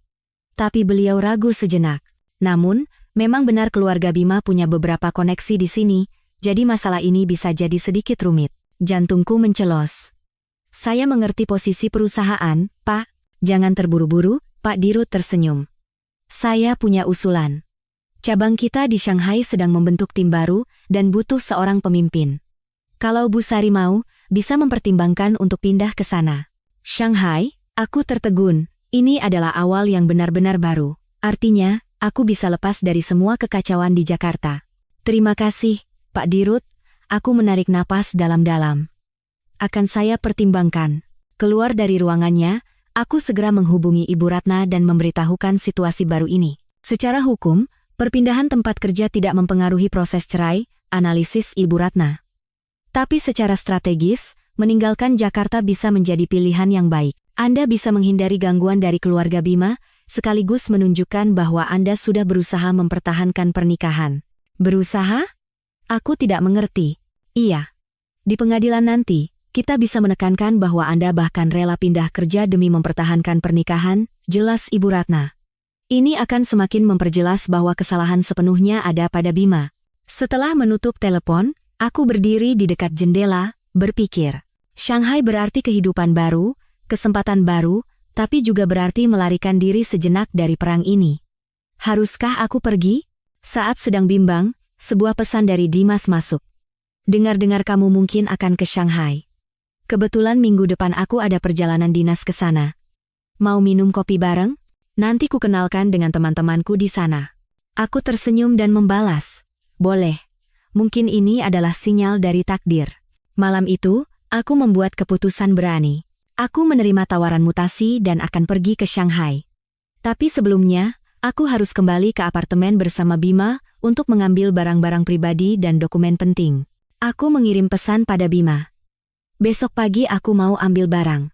Tapi beliau ragu sejenak. "Namun, memang benar keluarga Bima punya beberapa koneksi di sini, jadi masalah ini bisa jadi sedikit rumit." Jantungku mencelos. "Saya mengerti posisi perusahaan, Pak." "Jangan terburu-buru," Pak Dirut tersenyum. "Saya punya usulan. Cabang kita di Shanghai sedang membentuk tim baru dan butuh seorang pemimpin. Kalau Bu Sari mau, bisa mempertimbangkan untuk pindah ke sana." "Shanghai?" Aku tertegun. Ini adalah awal yang benar-benar baru. Artinya, aku bisa lepas dari semua kekacauan di Jakarta. "Terima kasih, Pak Dirut." Aku menarik napas dalam-dalam. "Akan saya pertimbangkan." Keluar dari ruangannya, aku segera menghubungi Ibu Ratna dan memberitahukan situasi baru ini. Secara hukum, perpindahan tempat kerja tidak mempengaruhi proses cerai, analisis Ibu Ratna. Tapi secara strategis, meninggalkan Jakarta bisa menjadi pilihan yang baik. Anda bisa menghindari gangguan dari keluarga Bima, sekaligus menunjukkan bahwa Anda sudah berusaha mempertahankan pernikahan. "Berusaha?" Aku tidak mengerti. "Iya. Di pengadilan nanti, kita bisa menekankan bahwa Anda bahkan rela pindah kerja demi mempertahankan pernikahan," jelas Ibu Ratna. "Ini akan semakin memperjelas bahwa kesalahan sepenuhnya ada pada Bima." Setelah menutup telepon, aku berdiri di dekat jendela, berpikir. Shanghai berarti kehidupan baru, kesempatan baru, tapi juga berarti melarikan diri sejenak dari perang ini. Haruskah aku pergi? Saat sedang bimbang, sebuah pesan dari Dimas masuk. Dengar-dengar kamu mungkin akan ke Shanghai. Kebetulan minggu depan aku ada perjalanan dinas ke sana. Mau minum kopi bareng? Nanti ku kenalkan dengan teman-temanku di sana. Aku tersenyum dan membalas. Boleh. Mungkin ini adalah sinyal dari takdir. Malam itu, aku membuat keputusan berani. Aku menerima tawaran mutasi dan akan pergi ke Shanghai. Tapi sebelumnya, aku harus kembali ke apartemen bersama Bima untuk mengambil barang-barang pribadi dan dokumen penting. Aku mengirim pesan pada Bima. Besok pagi aku mau ambil barang.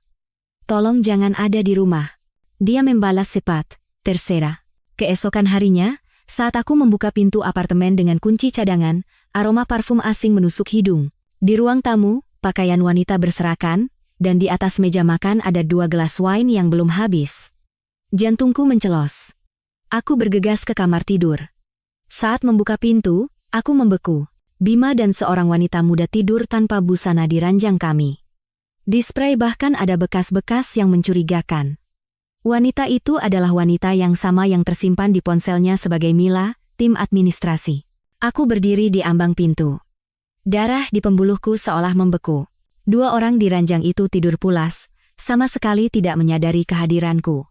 Tolong jangan ada di rumah. Dia membalas cepat, terserah. Keesokan harinya, saat aku membuka pintu apartemen dengan kunci cadangan, aroma parfum asing menusuk hidung. Di ruang tamu, pakaian wanita berserakan, dan di atas meja makan ada 2 gelas wine yang belum habis. Jantungku mencelos. Aku bergegas ke kamar tidur. Saat membuka pintu, aku membeku. Bima dan seorang wanita muda tidur tanpa busana di ranjang kami. Di spray bahkan ada bekas-bekas yang mencurigakan. Wanita itu adalah wanita yang sama yang tersimpan di ponselnya sebagai Mila, tim administrasi. Aku berdiri di ambang pintu. Darah di pembuluhku seolah membeku. 2 orang di ranjang itu tidur pulas, sama sekali tidak menyadari kehadiranku.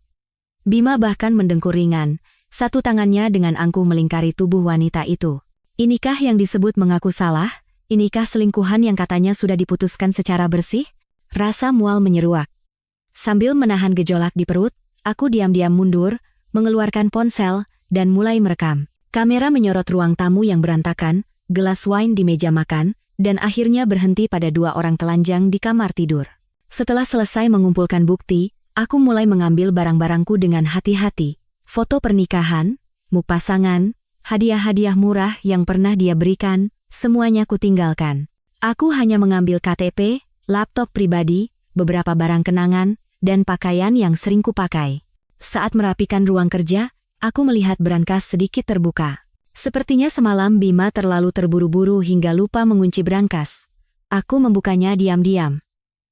Bima bahkan mendengkur ringan, satu tangannya dengan angkuh melingkari tubuh wanita itu. Inikah yang disebut mengaku salah? Inikah selingkuhan yang katanya sudah diputuskan secara bersih? Rasa mual menyeruak. Sambil menahan gejolak di perut, aku diam-diam mundur, mengeluarkan ponsel, dan mulai merekam. Kamera menyorot ruang tamu yang berantakan, gelas wine di meja makan, dan akhirnya berhenti pada 2 orang telanjang di kamar tidur. Setelah selesai mengumpulkan bukti, aku mulai mengambil barang-barangku dengan hati-hati. Foto pernikahan, muk pasangan, hadiah-hadiah murah yang pernah dia berikan, semuanya kutinggalkan. Aku hanya mengambil KTP, laptop pribadi, beberapa barang kenangan, dan pakaian yang sering kupakai. Saat merapikan ruang kerja, aku melihat brankas sedikit terbuka. Sepertinya semalam Bima terlalu terburu-buru hingga lupa mengunci brankas. Aku membukanya diam-diam.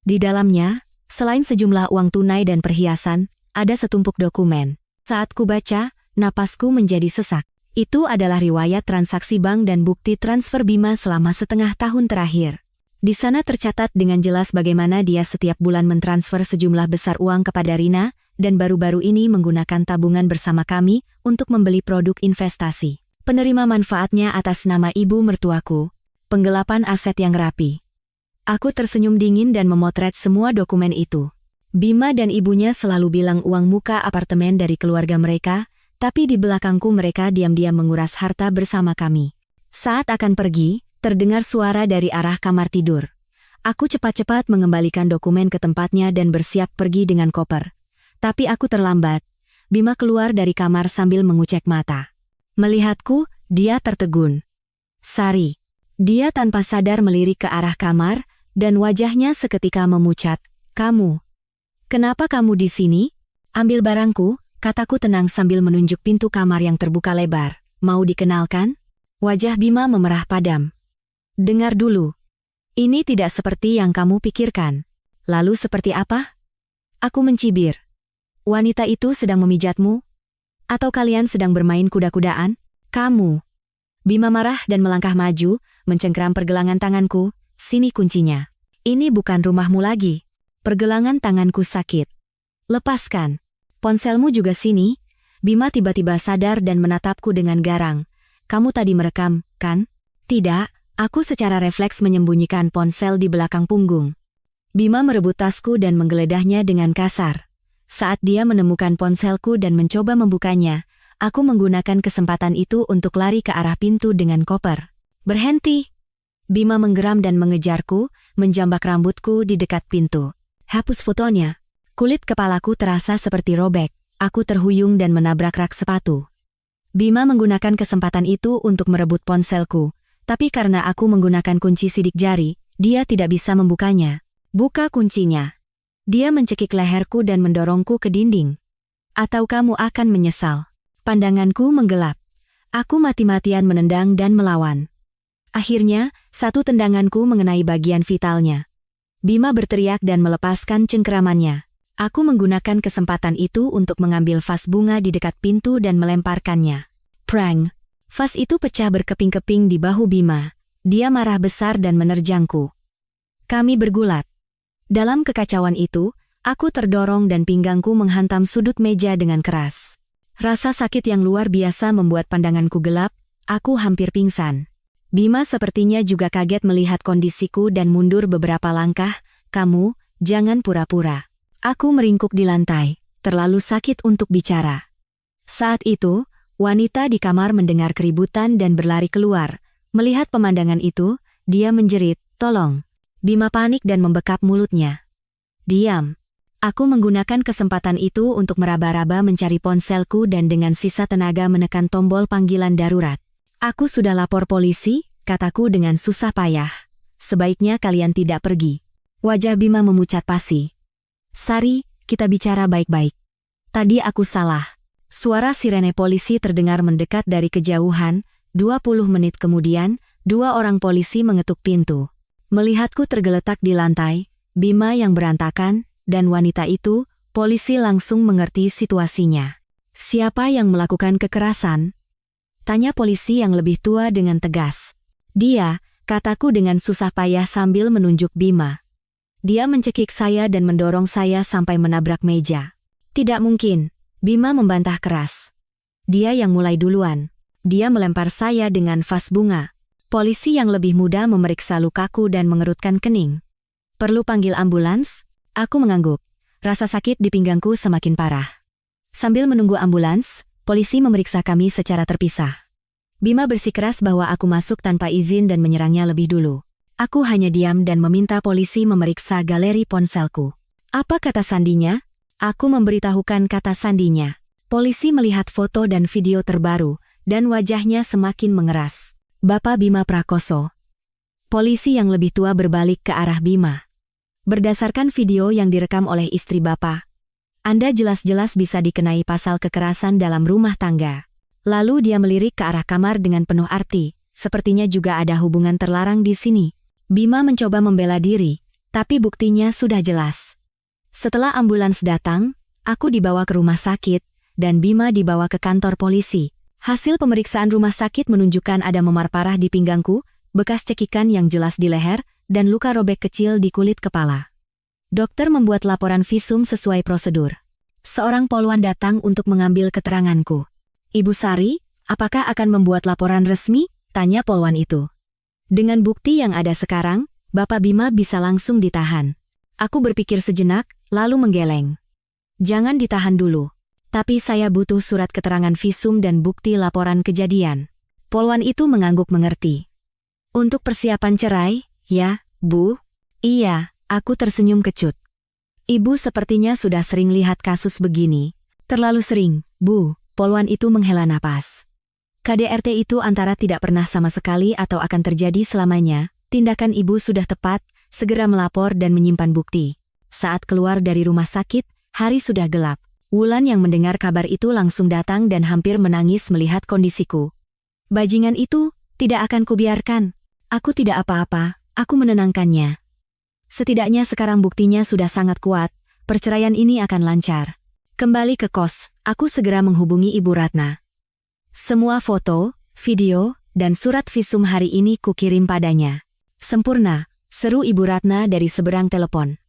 Di dalamnya, selain sejumlah uang tunai dan perhiasan, ada setumpuk dokumen. Saat kubaca, napasku menjadi sesak. Itu adalah riwayat transaksi bank dan bukti transfer Bima selama setengah tahun terakhir. Di sana tercatat dengan jelas bagaimana dia setiap bulan mentransfer sejumlah besar uang kepada Rina, dan baru-baru ini menggunakan tabungan bersama kami untuk membeli produk investasi. Penerima manfaatnya atas nama ibu mertuaku. Penggelapan aset yang rapi. Aku tersenyum dingin dan memotret semua dokumen itu. Bima dan ibunya selalu bilang uang muka apartemen dari keluarga mereka, tapi di belakangku mereka diam-diam menguras harta bersama kami. Saat akan pergi, terdengar suara dari arah kamar tidur. Aku cepat-cepat mengembalikan dokumen ke tempatnya dan bersiap pergi dengan koper. Tapi aku terlambat. Bima keluar dari kamar sambil mengucek mata. Melihatku, dia tertegun. Sari. Dia tanpa sadar melirik ke arah kamar, dan wajahnya seketika memucat. Kamu. Kenapa kamu di sini? Ambil barangku, kataku tenang sambil menunjuk pintu kamar yang terbuka lebar. Mau dikenalkan? Wajah Bima memerah padam. Dengar dulu. Ini tidak seperti yang kamu pikirkan. Lalu seperti apa? Aku mencibir. Wanita itu sedang memijatmu? Atau kalian sedang bermain kuda-kudaan? Kamu. Bima marah dan melangkah maju, mencengkeram pergelangan tanganku. Sini kuncinya. Ini bukan rumahmu lagi. Pergelangan tanganku sakit. Lepaskan. Ponselmu juga sini. Bima tiba-tiba sadar dan menatapku dengan garang. Kamu tadi merekam, kan? Tidak, aku secara refleks menyembunyikan ponsel di belakang punggung. Bima merebut tasku dan menggeledahnya dengan kasar. Saat dia menemukan ponselku dan mencoba membukanya, aku menggunakan kesempatan itu untuk lari ke arah pintu dengan koper. Berhenti! Bima menggeram dan mengejarku, menjambak rambutku di dekat pintu. Hapus fotonya. Kulit kepalaku terasa seperti robek. Aku terhuyung dan menabrak rak sepatu. Bima menggunakan kesempatan itu untuk merebut ponselku, tapi karena aku menggunakan kunci sidik jari, dia tidak bisa membukanya. Buka kuncinya. Dia mencekik leherku dan mendorongku ke dinding. Atau kamu akan menyesal. Pandanganku menggelap. Aku mati-matian menendang dan melawan. Akhirnya, satu tendanganku mengenai bagian vitalnya. Bima berteriak dan melepaskan cengkeramannya. Aku menggunakan kesempatan itu untuk mengambil vas bunga di dekat pintu dan melemparkannya. Prang! Vas itu pecah berkeping-keping di bahu Bima. Dia marah besar dan menerjangku. Kami bergulat. Dalam kekacauan itu, aku terdorong dan pinggangku menghantam sudut meja dengan keras. Rasa sakit yang luar biasa membuat pandanganku gelap, aku hampir pingsan. Bima sepertinya juga kaget melihat kondisiku dan mundur beberapa langkah. Kamu, jangan pura-pura. Aku meringkuk di lantai, terlalu sakit untuk bicara. Saat itu, wanita di kamar mendengar keributan dan berlari keluar. Melihat pemandangan itu, dia menjerit, "Tolong!" Bima panik dan membekap mulutnya. Diam. Aku menggunakan kesempatan itu untuk meraba-raba mencari ponselku dan dengan sisa tenaga menekan tombol panggilan darurat. "Aku sudah lapor polisi," kataku dengan susah payah. "Sebaiknya kalian tidak pergi." Wajah Bima memucat pasi. "Sari, kita bicara baik-baik. Tadi aku salah." Suara sirene polisi terdengar mendekat dari kejauhan. 20 menit kemudian, 2 orang polisi mengetuk pintu. Melihatku tergeletak di lantai, Bima yang berantakan, dan wanita itu, polisi langsung mengerti situasinya. "Siapa yang melakukan kekerasan?" tanya polisi yang lebih tua dengan tegas. "Dia," kataku dengan susah payah sambil menunjuk Bima. Dia mencekik saya dan mendorong saya sampai menabrak meja. "Tidak mungkin." Bima membantah keras. "Dia yang mulai duluan. Dia melempar saya dengan vas bunga." Polisi yang lebih muda memeriksa lukaku dan mengerutkan kening. "Perlu panggil ambulans?" Aku mengangguk. Rasa sakit di pinggangku semakin parah. Sambil menunggu ambulans, polisi memeriksa kami secara terpisah. Bima bersikeras bahwa aku masuk tanpa izin dan menyerangnya lebih dulu. Aku hanya diam dan meminta polisi memeriksa galeri ponselku. "Apa kata sandinya?" Aku memberitahukan kata sandinya. Polisi melihat foto dan video terbaru, dan wajahnya semakin mengeras. "Bapak Bima Prakoso." Polisi yang lebih tua berbalik ke arah Bima. "Berdasarkan video yang direkam oleh istri Bapak, Anda jelas-jelas bisa dikenai pasal kekerasan dalam rumah tangga." Lalu dia melirik ke arah kamar dengan penuh arti. "Sepertinya juga ada hubungan terlarang di sini." Bima mencoba membela diri, tapi buktinya sudah jelas. Setelah ambulans datang, aku dibawa ke rumah sakit, dan Bima dibawa ke kantor polisi. Hasil pemeriksaan rumah sakit menunjukkan ada memar parah di pinggangku, bekas cekikan yang jelas di leher, dan luka robek kecil di kulit kepala. Dokter membuat laporan visum sesuai prosedur. Seorang poluan datang untuk mengambil keteranganku. "Ibu Sari, apakah akan membuat laporan resmi?" tanya poluan itu. "Dengan bukti yang ada sekarang, Bapak Bima bisa langsung ditahan." Aku berpikir sejenak, lalu menggeleng. "Jangan ditahan dulu. Tapi saya butuh surat keterangan visum dan bukti laporan kejadian." Poluan itu mengangguk mengerti. "Untuk persiapan cerai, ya, Bu?" "Iya," aku tersenyum kecut. "Ibu sepertinya sudah sering lihat kasus begini." "Terlalu sering, Bu." Poluan itu menghela napas. "KDRT itu antara tidak pernah sama sekali atau akan terjadi selamanya. Tindakan Ibu sudah tepat. Segera melapor dan menyimpan bukti." Saat keluar dari rumah sakit, hari sudah gelap. Wulan yang mendengar kabar itu langsung datang dan hampir menangis melihat kondisiku. "Bajingan itu, tidak akan kubiarkan. Aku tidak apa-apa, aku menenangkannya. Setidaknya sekarang buktinya sudah sangat kuat, perceraian ini akan lancar." Kembali ke kos, aku segera menghubungi Ibu Ratna. Semua foto, video, dan surat visum hari ini kukirim padanya. "Sempurna," seru Ibu Ratna dari seberang telepon.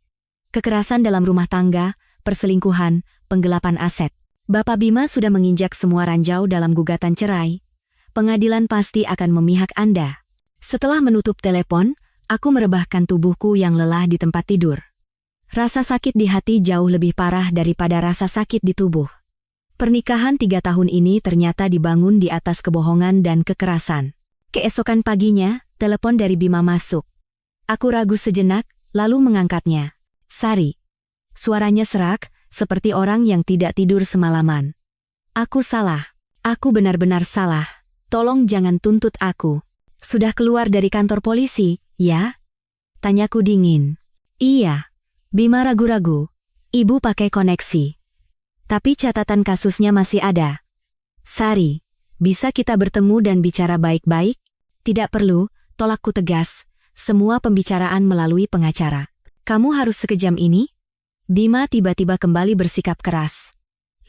"Kekerasan dalam rumah tangga, perselingkuhan, penggelapan aset. Bapak Bima sudah menginjak semua ranjau dalam gugatan cerai. Pengadilan pasti akan memihak Anda." Setelah menutup telepon, aku merebahkan tubuhku yang lelah di tempat tidur. Rasa sakit di hati jauh lebih parah daripada rasa sakit di tubuh. Pernikahan 3 tahun ini ternyata dibangun di atas kebohongan dan kekerasan. Keesokan paginya, telepon dari Bima masuk. Aku ragu sejenak, lalu mengangkatnya. "Sari." Suaranya serak, seperti orang yang tidak tidur semalaman. "Aku salah. Aku benar-benar salah. Tolong jangan tuntut aku." "Sudah keluar dari kantor polisi, ya?" tanyaku dingin. "Iya." Bima ragu-ragu. "Ibu pakai koneksi. Tapi catatan kasusnya masih ada." "Sari, bisa kita bertemu dan bicara baik-baik?" "Tidak perlu," tolakku tegas. "Semua pembicaraan melalui pengacara." "Kamu harus sekejam ini?" Bima tiba-tiba kembali bersikap keras.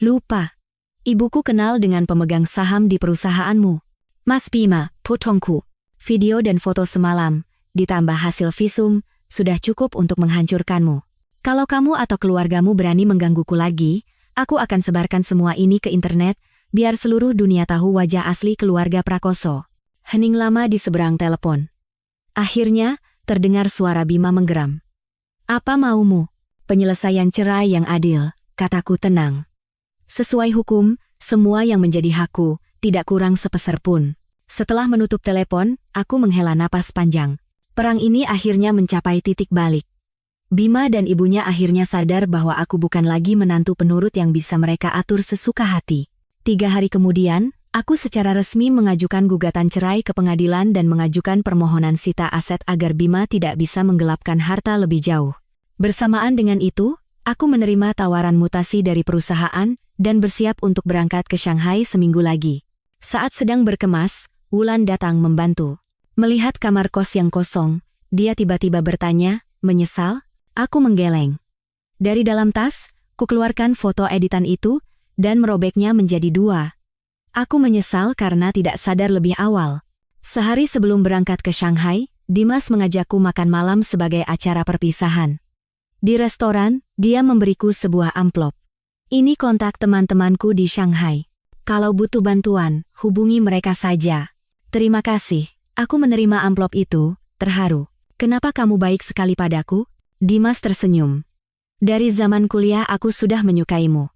"Lupa. Ibuku kenal dengan pemegang saham di perusahaanmu." Mas Bima, potongku. Video dan foto semalam, ditambah hasil visum, sudah cukup untuk menghancurkanmu. Kalau kamu atau keluargamu berani menggangguku lagi, aku akan sebarkan semua ini ke internet, biar seluruh dunia tahu wajah asli keluarga Prakoso. Hening lama di seberang telepon. Akhirnya, terdengar suara Bima menggeram. Apa maumu? Penyelesaian cerai yang adil, kataku tenang. Sesuai hukum, semua yang menjadi hakku, tidak kurang sepeser pun. Setelah menutup telepon, aku menghela napas panjang. Perang ini akhirnya mencapai titik balik. Bima dan ibunya akhirnya sadar bahwa aku bukan lagi menantu penurut yang bisa mereka atur sesuka hati. 3 hari kemudian, aku secara resmi mengajukan gugatan cerai ke pengadilan dan mengajukan permohonan sita aset agar Bima tidak bisa menggelapkan harta lebih jauh. Bersamaan dengan itu, aku menerima tawaran mutasi dari perusahaan dan bersiap untuk berangkat ke Shanghai seminggu lagi. Saat sedang berkemas, Wulan datang membantu. Melihat kamar kos yang kosong, dia tiba-tiba bertanya, menyesal? Aku menggeleng. Dari dalam tas, kukeluarkan foto editan itu dan merobeknya menjadi 2. Aku menyesal karena tidak sadar lebih awal. Sehari sebelum berangkat ke Shanghai, Dimas mengajakku makan malam sebagai acara perpisahan. Di restoran, dia memberiku sebuah amplop. Ini kontak teman-temanku di Shanghai. Kalau butuh bantuan, hubungi mereka saja. Terima kasih. Aku menerima amplop itu, terharu. Kenapa kamu baik sekali padaku? Dimas tersenyum. Dari zaman kuliah aku sudah menyukaimu.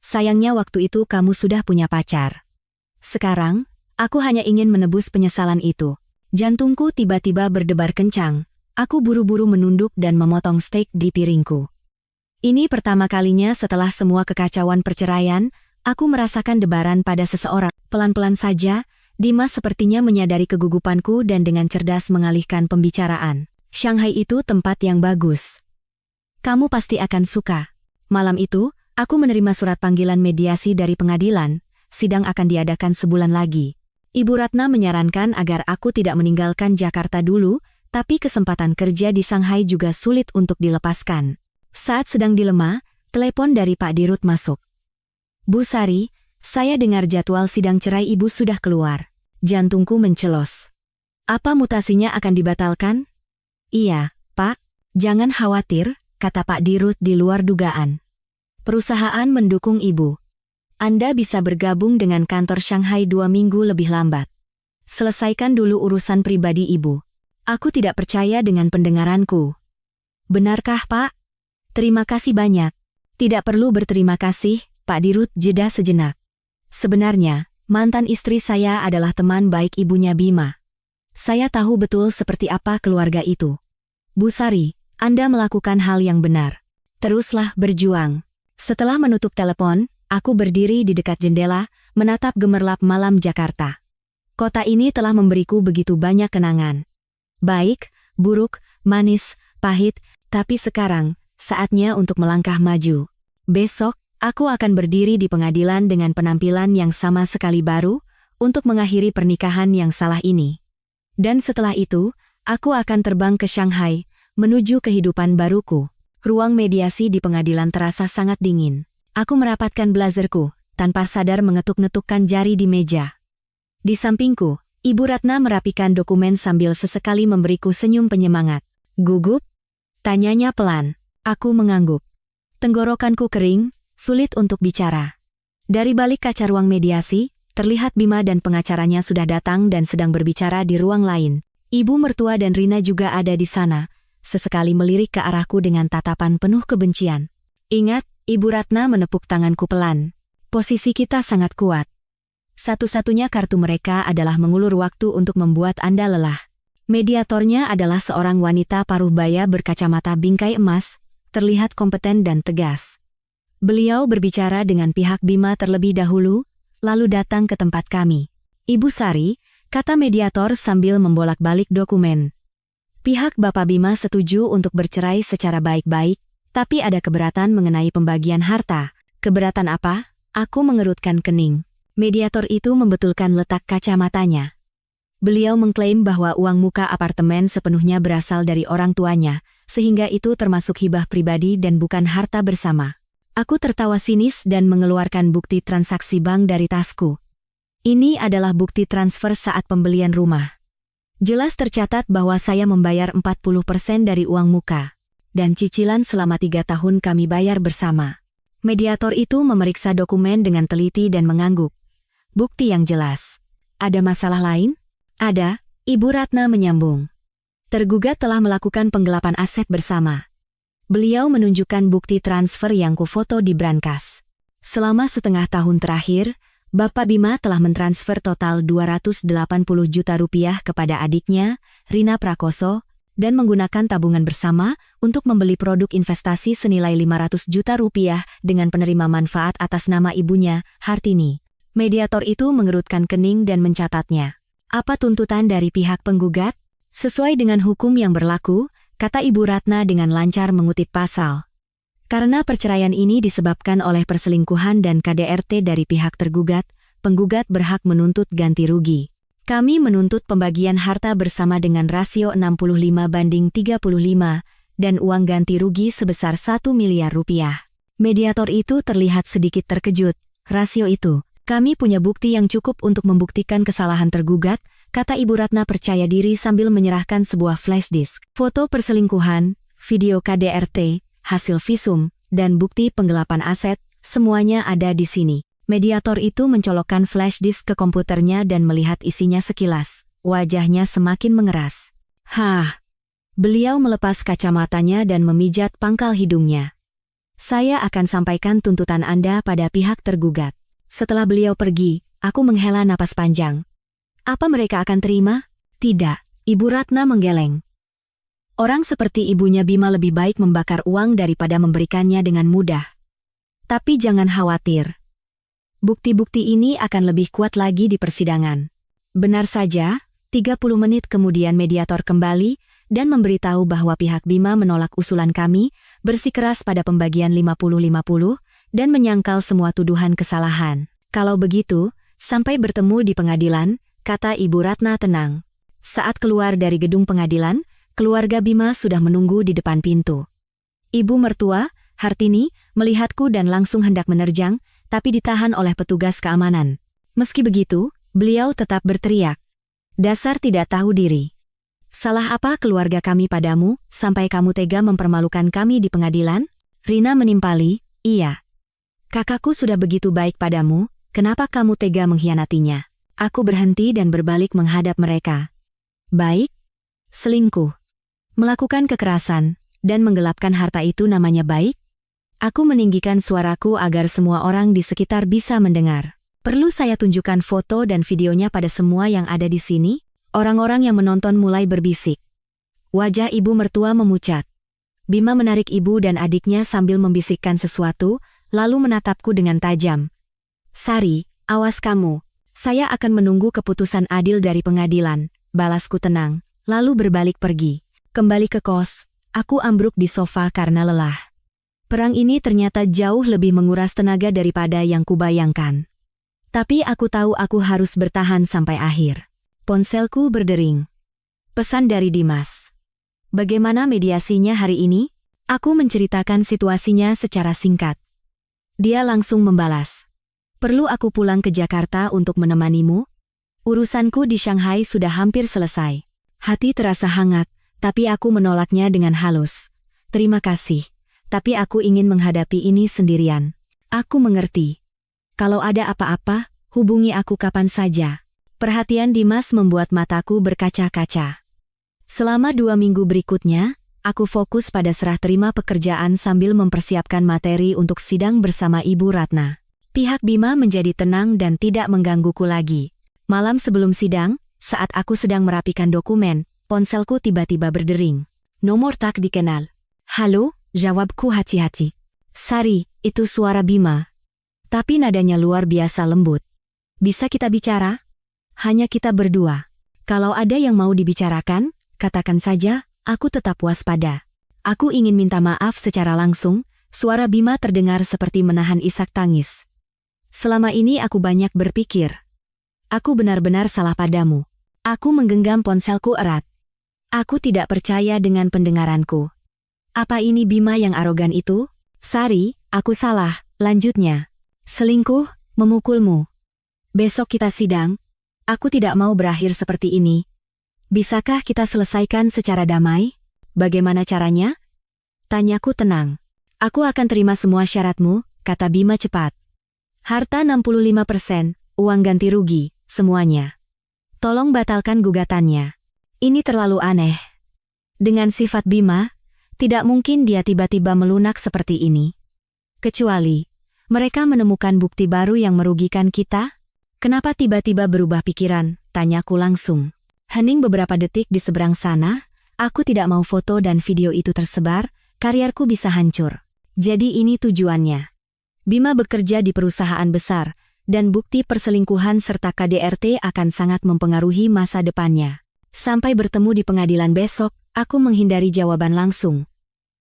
Sayangnya waktu itu kamu sudah punya pacar. Sekarang, aku hanya ingin menebus penyesalan itu. Jantungku tiba-tiba berdebar kencang. Aku buru-buru menunduk dan memotong steak di piringku. Ini pertama kalinya setelah semua kekacauan perceraian, aku merasakan debaran pada seseorang. Pelan-pelan saja, Dimas sepertinya menyadari kegugupanku dan dengan cerdas mengalihkan pembicaraan. Shanghai itu tempat yang bagus. Kamu pasti akan suka. Malam itu, aku menerima surat panggilan mediasi dari pengadilan. Sidang akan diadakan sebulan lagi. Ibu Ratna menyarankan agar aku tidak meninggalkan Jakarta dulu, tapi kesempatan kerja di Shanghai juga sulit untuk dilepaskan. Saat sedang dilema, telepon dari Pak Dirut masuk. Bu Sari, saya dengar jadwal sidang cerai ibu sudah keluar. Jantungku mencelos. Apa mutasinya akan dibatalkan? Iya, Pak. Jangan khawatir, kata Pak Dirut di luar dugaan. Perusahaan mendukung ibu. Anda bisa bergabung dengan kantor Shanghai 2 minggu lebih lambat. Selesaikan dulu urusan pribadi ibu. Aku tidak percaya dengan pendengaranku. Benarkah, Pak? Terima kasih banyak. Tidak perlu berterima kasih, Pak Dirut jeda sejenak. Sebenarnya, mantan istri saya adalah teman baik ibunya Bima. Saya tahu betul seperti apa keluarga itu. Bu Sari, Anda melakukan hal yang benar. Teruslah berjuang. Setelah menutup telepon, aku berdiri di dekat jendela, menatap gemerlap malam Jakarta. Kota ini telah memberiku begitu banyak kenangan. Baik, buruk, manis, pahit, tapi sekarang, saatnya untuk melangkah maju. Besok, aku akan berdiri di pengadilan dengan penampilan yang sama sekali baru, untuk mengakhiri pernikahan yang salah ini. Dan setelah itu, aku akan terbang ke Shanghai, menuju kehidupan baruku. Ruang mediasi di pengadilan terasa sangat dingin. Aku merapatkan blazerku, tanpa sadar mengetuk-ngetukkan jari di meja. Di sampingku, Ibu Ratna merapikan dokumen sambil sesekali memberiku senyum penyemangat. Gugup? Tanyanya pelan. Aku mengangguk. Tenggorokanku kering, sulit untuk bicara. Dari balik kaca ruang mediasi, terlihat Bima dan pengacaranya sudah datang dan sedang berbicara di ruang lain. Ibu mertua dan Rina juga ada di sana, sesekali melirik ke arahku dengan tatapan penuh kebencian. Ingat, Ibu Ratna menepuk tanganku pelan. Posisi kita sangat kuat. Satu-satunya kartu mereka adalah mengulur waktu untuk membuat Anda lelah. Mediatornya adalah seorang wanita paruh baya berkacamata bingkai emas, terlihat kompeten dan tegas. Beliau berbicara dengan pihak Bima terlebih dahulu, lalu datang ke tempat kami. Ibu Sari, kata mediator sambil membolak-balik dokumen. Pihak Bapak Bima setuju untuk bercerai secara baik-baik, tapi ada keberatan mengenai pembagian harta. Keberatan apa? Aku mengerutkan kening. Mediator itu membetulkan letak kacamatanya. Beliau mengklaim bahwa uang muka apartemen sepenuhnya berasal dari orang tuanya, sehingga itu termasuk hibah pribadi dan bukan harta bersama. Aku tertawa sinis dan mengeluarkan bukti transaksi bank dari tasku. Ini adalah bukti transfer saat pembelian rumah. Jelas tercatat bahwa saya membayar 40% dari uang muka. Dan cicilan selama 3 tahun kami bayar bersama. Mediator itu memeriksa dokumen dengan teliti dan mengangguk. Bukti yang jelas. Ada masalah lain? Ada, Ibu Ratna menyambung. Tergugat telah melakukan penggelapan aset bersama. Beliau menunjukkan bukti transfer yang kufoto di brankas. Selama setengah tahun terakhir, Bapak Bima telah mentransfer total 280 juta rupiah kepada adiknya, Rina Prakoso, dan menggunakan tabungan bersama untuk membeli produk investasi senilai 500 juta rupiah dengan penerima manfaat atas nama ibunya, Hartini. Mediator itu mengerutkan kening dan mencatatnya. Apa tuntutan dari pihak penggugat? Sesuai dengan hukum yang berlaku, kata Ibu Ratna dengan lancar mengutip pasal. Karena perceraian ini disebabkan oleh perselingkuhan dan KDRT dari pihak tergugat, penggugat berhak menuntut ganti rugi. Kami menuntut pembagian harta bersama dengan rasio 65/35 dan uang ganti rugi sebesar 1 miliar rupiah. Mediator itu terlihat sedikit terkejut. Rasio itu, kami punya bukti yang cukup untuk membuktikan kesalahan tergugat, kata Ibu Ratna percaya diri sambil menyerahkan sebuah flash disk. Foto perselingkuhan, video KDRT, hasil visum, dan bukti penggelapan aset, semuanya ada di sini. Mediator itu mencolokkan flash disk ke komputernya dan melihat isinya sekilas. Wajahnya semakin mengeras. Hah! Beliau melepas kacamatanya dan memijat pangkal hidungnya. Saya akan sampaikan tuntutan Anda pada pihak tergugat. Setelah beliau pergi, aku menghela napas panjang. Apa mereka akan terima? Tidak, Ibu Ratna menggeleng. Orang seperti ibunya Bima lebih baik membakar uang daripada memberikannya dengan mudah. Tapi jangan khawatir. Bukti-bukti ini akan lebih kuat lagi di persidangan. Benar saja, 30 menit kemudian mediator kembali dan memberitahu bahwa pihak Bima menolak usulan kami, bersikeras pada pembagian 50-50, dan menyangkal semua tuduhan kesalahan. Kalau begitu, sampai bertemu di pengadilan, kata Ibu Ratna tenang. Saat keluar dari gedung pengadilan, keluarga Bima sudah menunggu di depan pintu. Ibu mertua, Hartini, melihatku dan langsung hendak menerjang, tapi ditahan oleh petugas keamanan. Meski begitu, beliau tetap berteriak. Dasar tidak tahu diri. Salah apa keluarga kami padamu, sampai kamu tega mempermalukan kami di pengadilan? Rina menimpali, iya. Kakakku sudah begitu baik padamu, kenapa kamu tega mengkhianatinya? Aku berhenti dan berbalik menghadap mereka. Baik? Selingkuh. Melakukan kekerasan, dan menggelapkan harta itu namanya baik? Aku meninggikan suaraku agar semua orang di sekitar bisa mendengar. Perlu saya tunjukkan foto dan videonya pada semua yang ada di sini? Orang-orang yang menonton mulai berbisik. Wajah ibu mertua memucat. Bima menarik ibu dan adiknya sambil membisikkan sesuatu, lalu menatapku dengan tajam. Sari, awas kamu. Saya akan menunggu keputusan adil dari pengadilan, balasku tenang, lalu berbalik pergi. Kembali ke kos, aku ambruk di sofa karena lelah. Perang ini ternyata jauh lebih menguras tenaga daripada yang kubayangkan. Tapi aku tahu aku harus bertahan sampai akhir. Ponselku berdering. Pesan dari Dimas. Bagaimana mediasinya hari ini? Aku menceritakan situasinya secara singkat. Dia langsung membalas. Perlu aku pulang ke Jakarta untuk menemanimu? Urusanku di Shanghai sudah hampir selesai. Hati terasa hangat, tapi aku menolaknya dengan halus. Terima kasih. Tapi aku ingin menghadapi ini sendirian. Aku mengerti. Kalau ada apa-apa, hubungi aku kapan saja. Perhatian Dimas membuat mataku berkaca-kaca. Selama 2 minggu berikutnya, aku fokus pada serah terima pekerjaan sambil mempersiapkan materi untuk sidang bersama Ibu Ratna. Pihak Bima menjadi tenang dan tidak menggangguku lagi. Malam sebelum sidang, saat aku sedang merapikan dokumen, ponselku tiba-tiba berdering. Nomor tak dikenal. Halo? Jawabku hati-hati. Sari, itu suara Bima. Tapi nadanya luar biasa lembut. Bisa kita bicara? Hanya kita berdua. Kalau ada yang mau dibicarakan, katakan saja, aku tetap waspada. Aku ingin minta maaf secara langsung, suara Bima terdengar seperti menahan isak tangis. Selama ini aku banyak berpikir. Aku benar-benar salah padamu. Aku menggenggam ponselku erat. Aku tidak percaya dengan pendengaranku. Apa ini Bima yang arogan itu? Sari, aku salah, lanjutnya. Selingkuh, memukulmu. Besok kita sidang. Aku tidak mau berakhir seperti ini. Bisakah kita selesaikan secara damai? Bagaimana caranya? Tanyaku tenang. Aku akan terima semua syaratmu, kata Bima cepat. Harta 65%, uang ganti rugi, semuanya. Tolong batalkan gugatannya. Ini terlalu aneh. Dengan sifat Bima, tidak mungkin dia tiba-tiba melunak seperti ini. Kecuali, mereka menemukan bukti baru yang merugikan kita? Kenapa tiba-tiba berubah pikiran? Tanyaku langsung. Hening beberapa detik di seberang sana, aku tidak mau foto dan video itu tersebar, karirku bisa hancur. Jadi ini tujuannya. Bima bekerja di perusahaan besar, dan bukti perselingkuhan serta KDRT akan sangat mempengaruhi masa depannya. Sampai bertemu di pengadilan besok, aku menghindari jawaban langsung.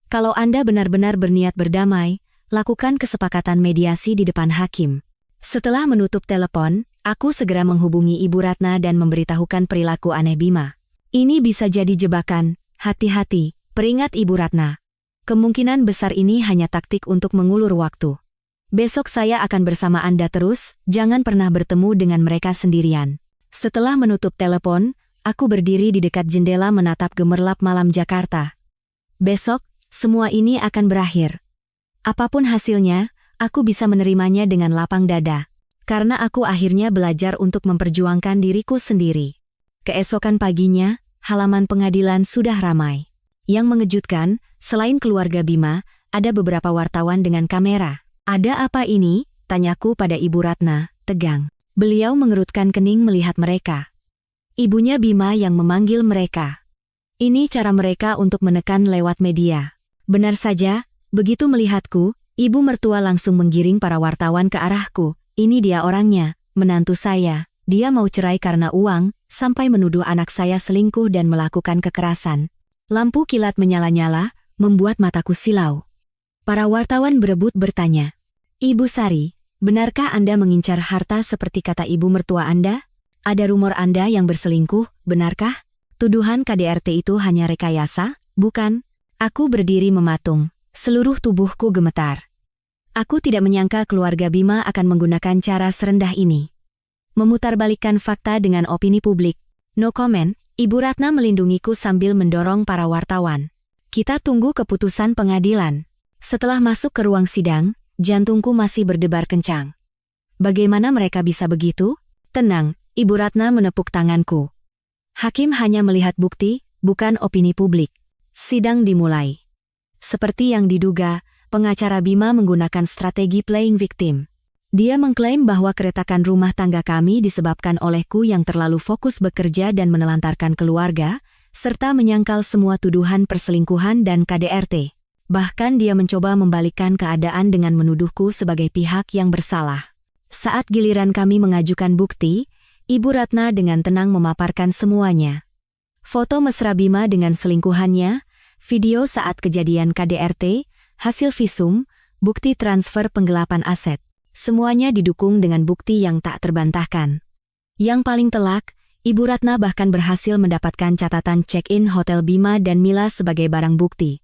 Kalau Anda benar-benar berniat berdamai, lakukan kesepakatan mediasi di depan hakim. Setelah menutup telepon, aku segera menghubungi Ibu Ratna dan memberitahukan perilaku aneh Bima. Ini bisa jadi jebakan, hati-hati, peringat Ibu Ratna. Kemungkinan besar ini hanya taktik untuk mengulur waktu. Besok saya akan bersama Anda terus, jangan pernah bertemu dengan mereka sendirian. Setelah menutup telepon, aku berdiri di dekat jendela menatap gemerlap malam Jakarta. Besok, semua ini akan berakhir. Apapun hasilnya, aku bisa menerimanya dengan lapang dada. Karena aku akhirnya belajar untuk memperjuangkan diriku sendiri. Keesokan paginya, halaman pengadilan sudah ramai. Yang mengejutkan, selain keluarga Bima, ada beberapa wartawan dengan kamera. Ada apa ini? Tanyaku pada Ibu Ratna, tegang. Beliau mengerutkan kening melihat mereka. Ibunya Bima yang memanggil mereka. Ini cara mereka untuk menekan lewat media. Benar saja, begitu melihatku, ibu mertua langsung menggiring para wartawan ke arahku. Ini dia orangnya, menantu saya. Dia mau cerai karena uang, sampai menuduh anak saya selingkuh dan melakukan kekerasan. Lampu kilat menyala-nyala, membuat mataku silau. Para wartawan berebut bertanya, Ibu Sari, benarkah Anda mengincar harta seperti kata ibu mertua Anda? Ada rumor Anda yang berselingkuh, benarkah? Tuduhan KDRT itu hanya rekayasa, bukan? Aku berdiri mematung, seluruh tubuhku gemetar. Aku tidak menyangka keluarga Bima akan menggunakan cara serendah ini. Memutarbalikkan fakta dengan opini publik. No comment, Ibu Ratna melindungiku sambil mendorong para wartawan. Kita tunggu keputusan pengadilan. Setelah masuk ke ruang sidang, jantungku masih berdebar kencang. Bagaimana mereka bisa begitu? Tenang, Ibu Ratna menepuk tanganku. Hakim hanya melihat bukti, bukan opini publik. Sidang dimulai. Seperti yang diduga, pengacara Bima menggunakan strategi playing victim. Dia mengklaim bahwa keretakan rumah tangga kami disebabkan olehku yang terlalu fokus bekerja dan menelantarkan keluarga, serta menyangkal semua tuduhan perselingkuhan dan KDRT. Bahkan dia mencoba membalikkan keadaan dengan menuduhku sebagai pihak yang bersalah. Saat giliran kami mengajukan bukti, Ibu Ratna dengan tenang memaparkan semuanya. Foto mesra Bima dengan selingkuhannya, video saat kejadian KDRT, hasil visum, bukti transfer penggelapan aset. Semuanya didukung dengan bukti yang tak terbantahkan. Yang paling telak, Ibu Ratna bahkan berhasil mendapatkan catatan check-in Hotel Bima dan Mila sebagai barang bukti.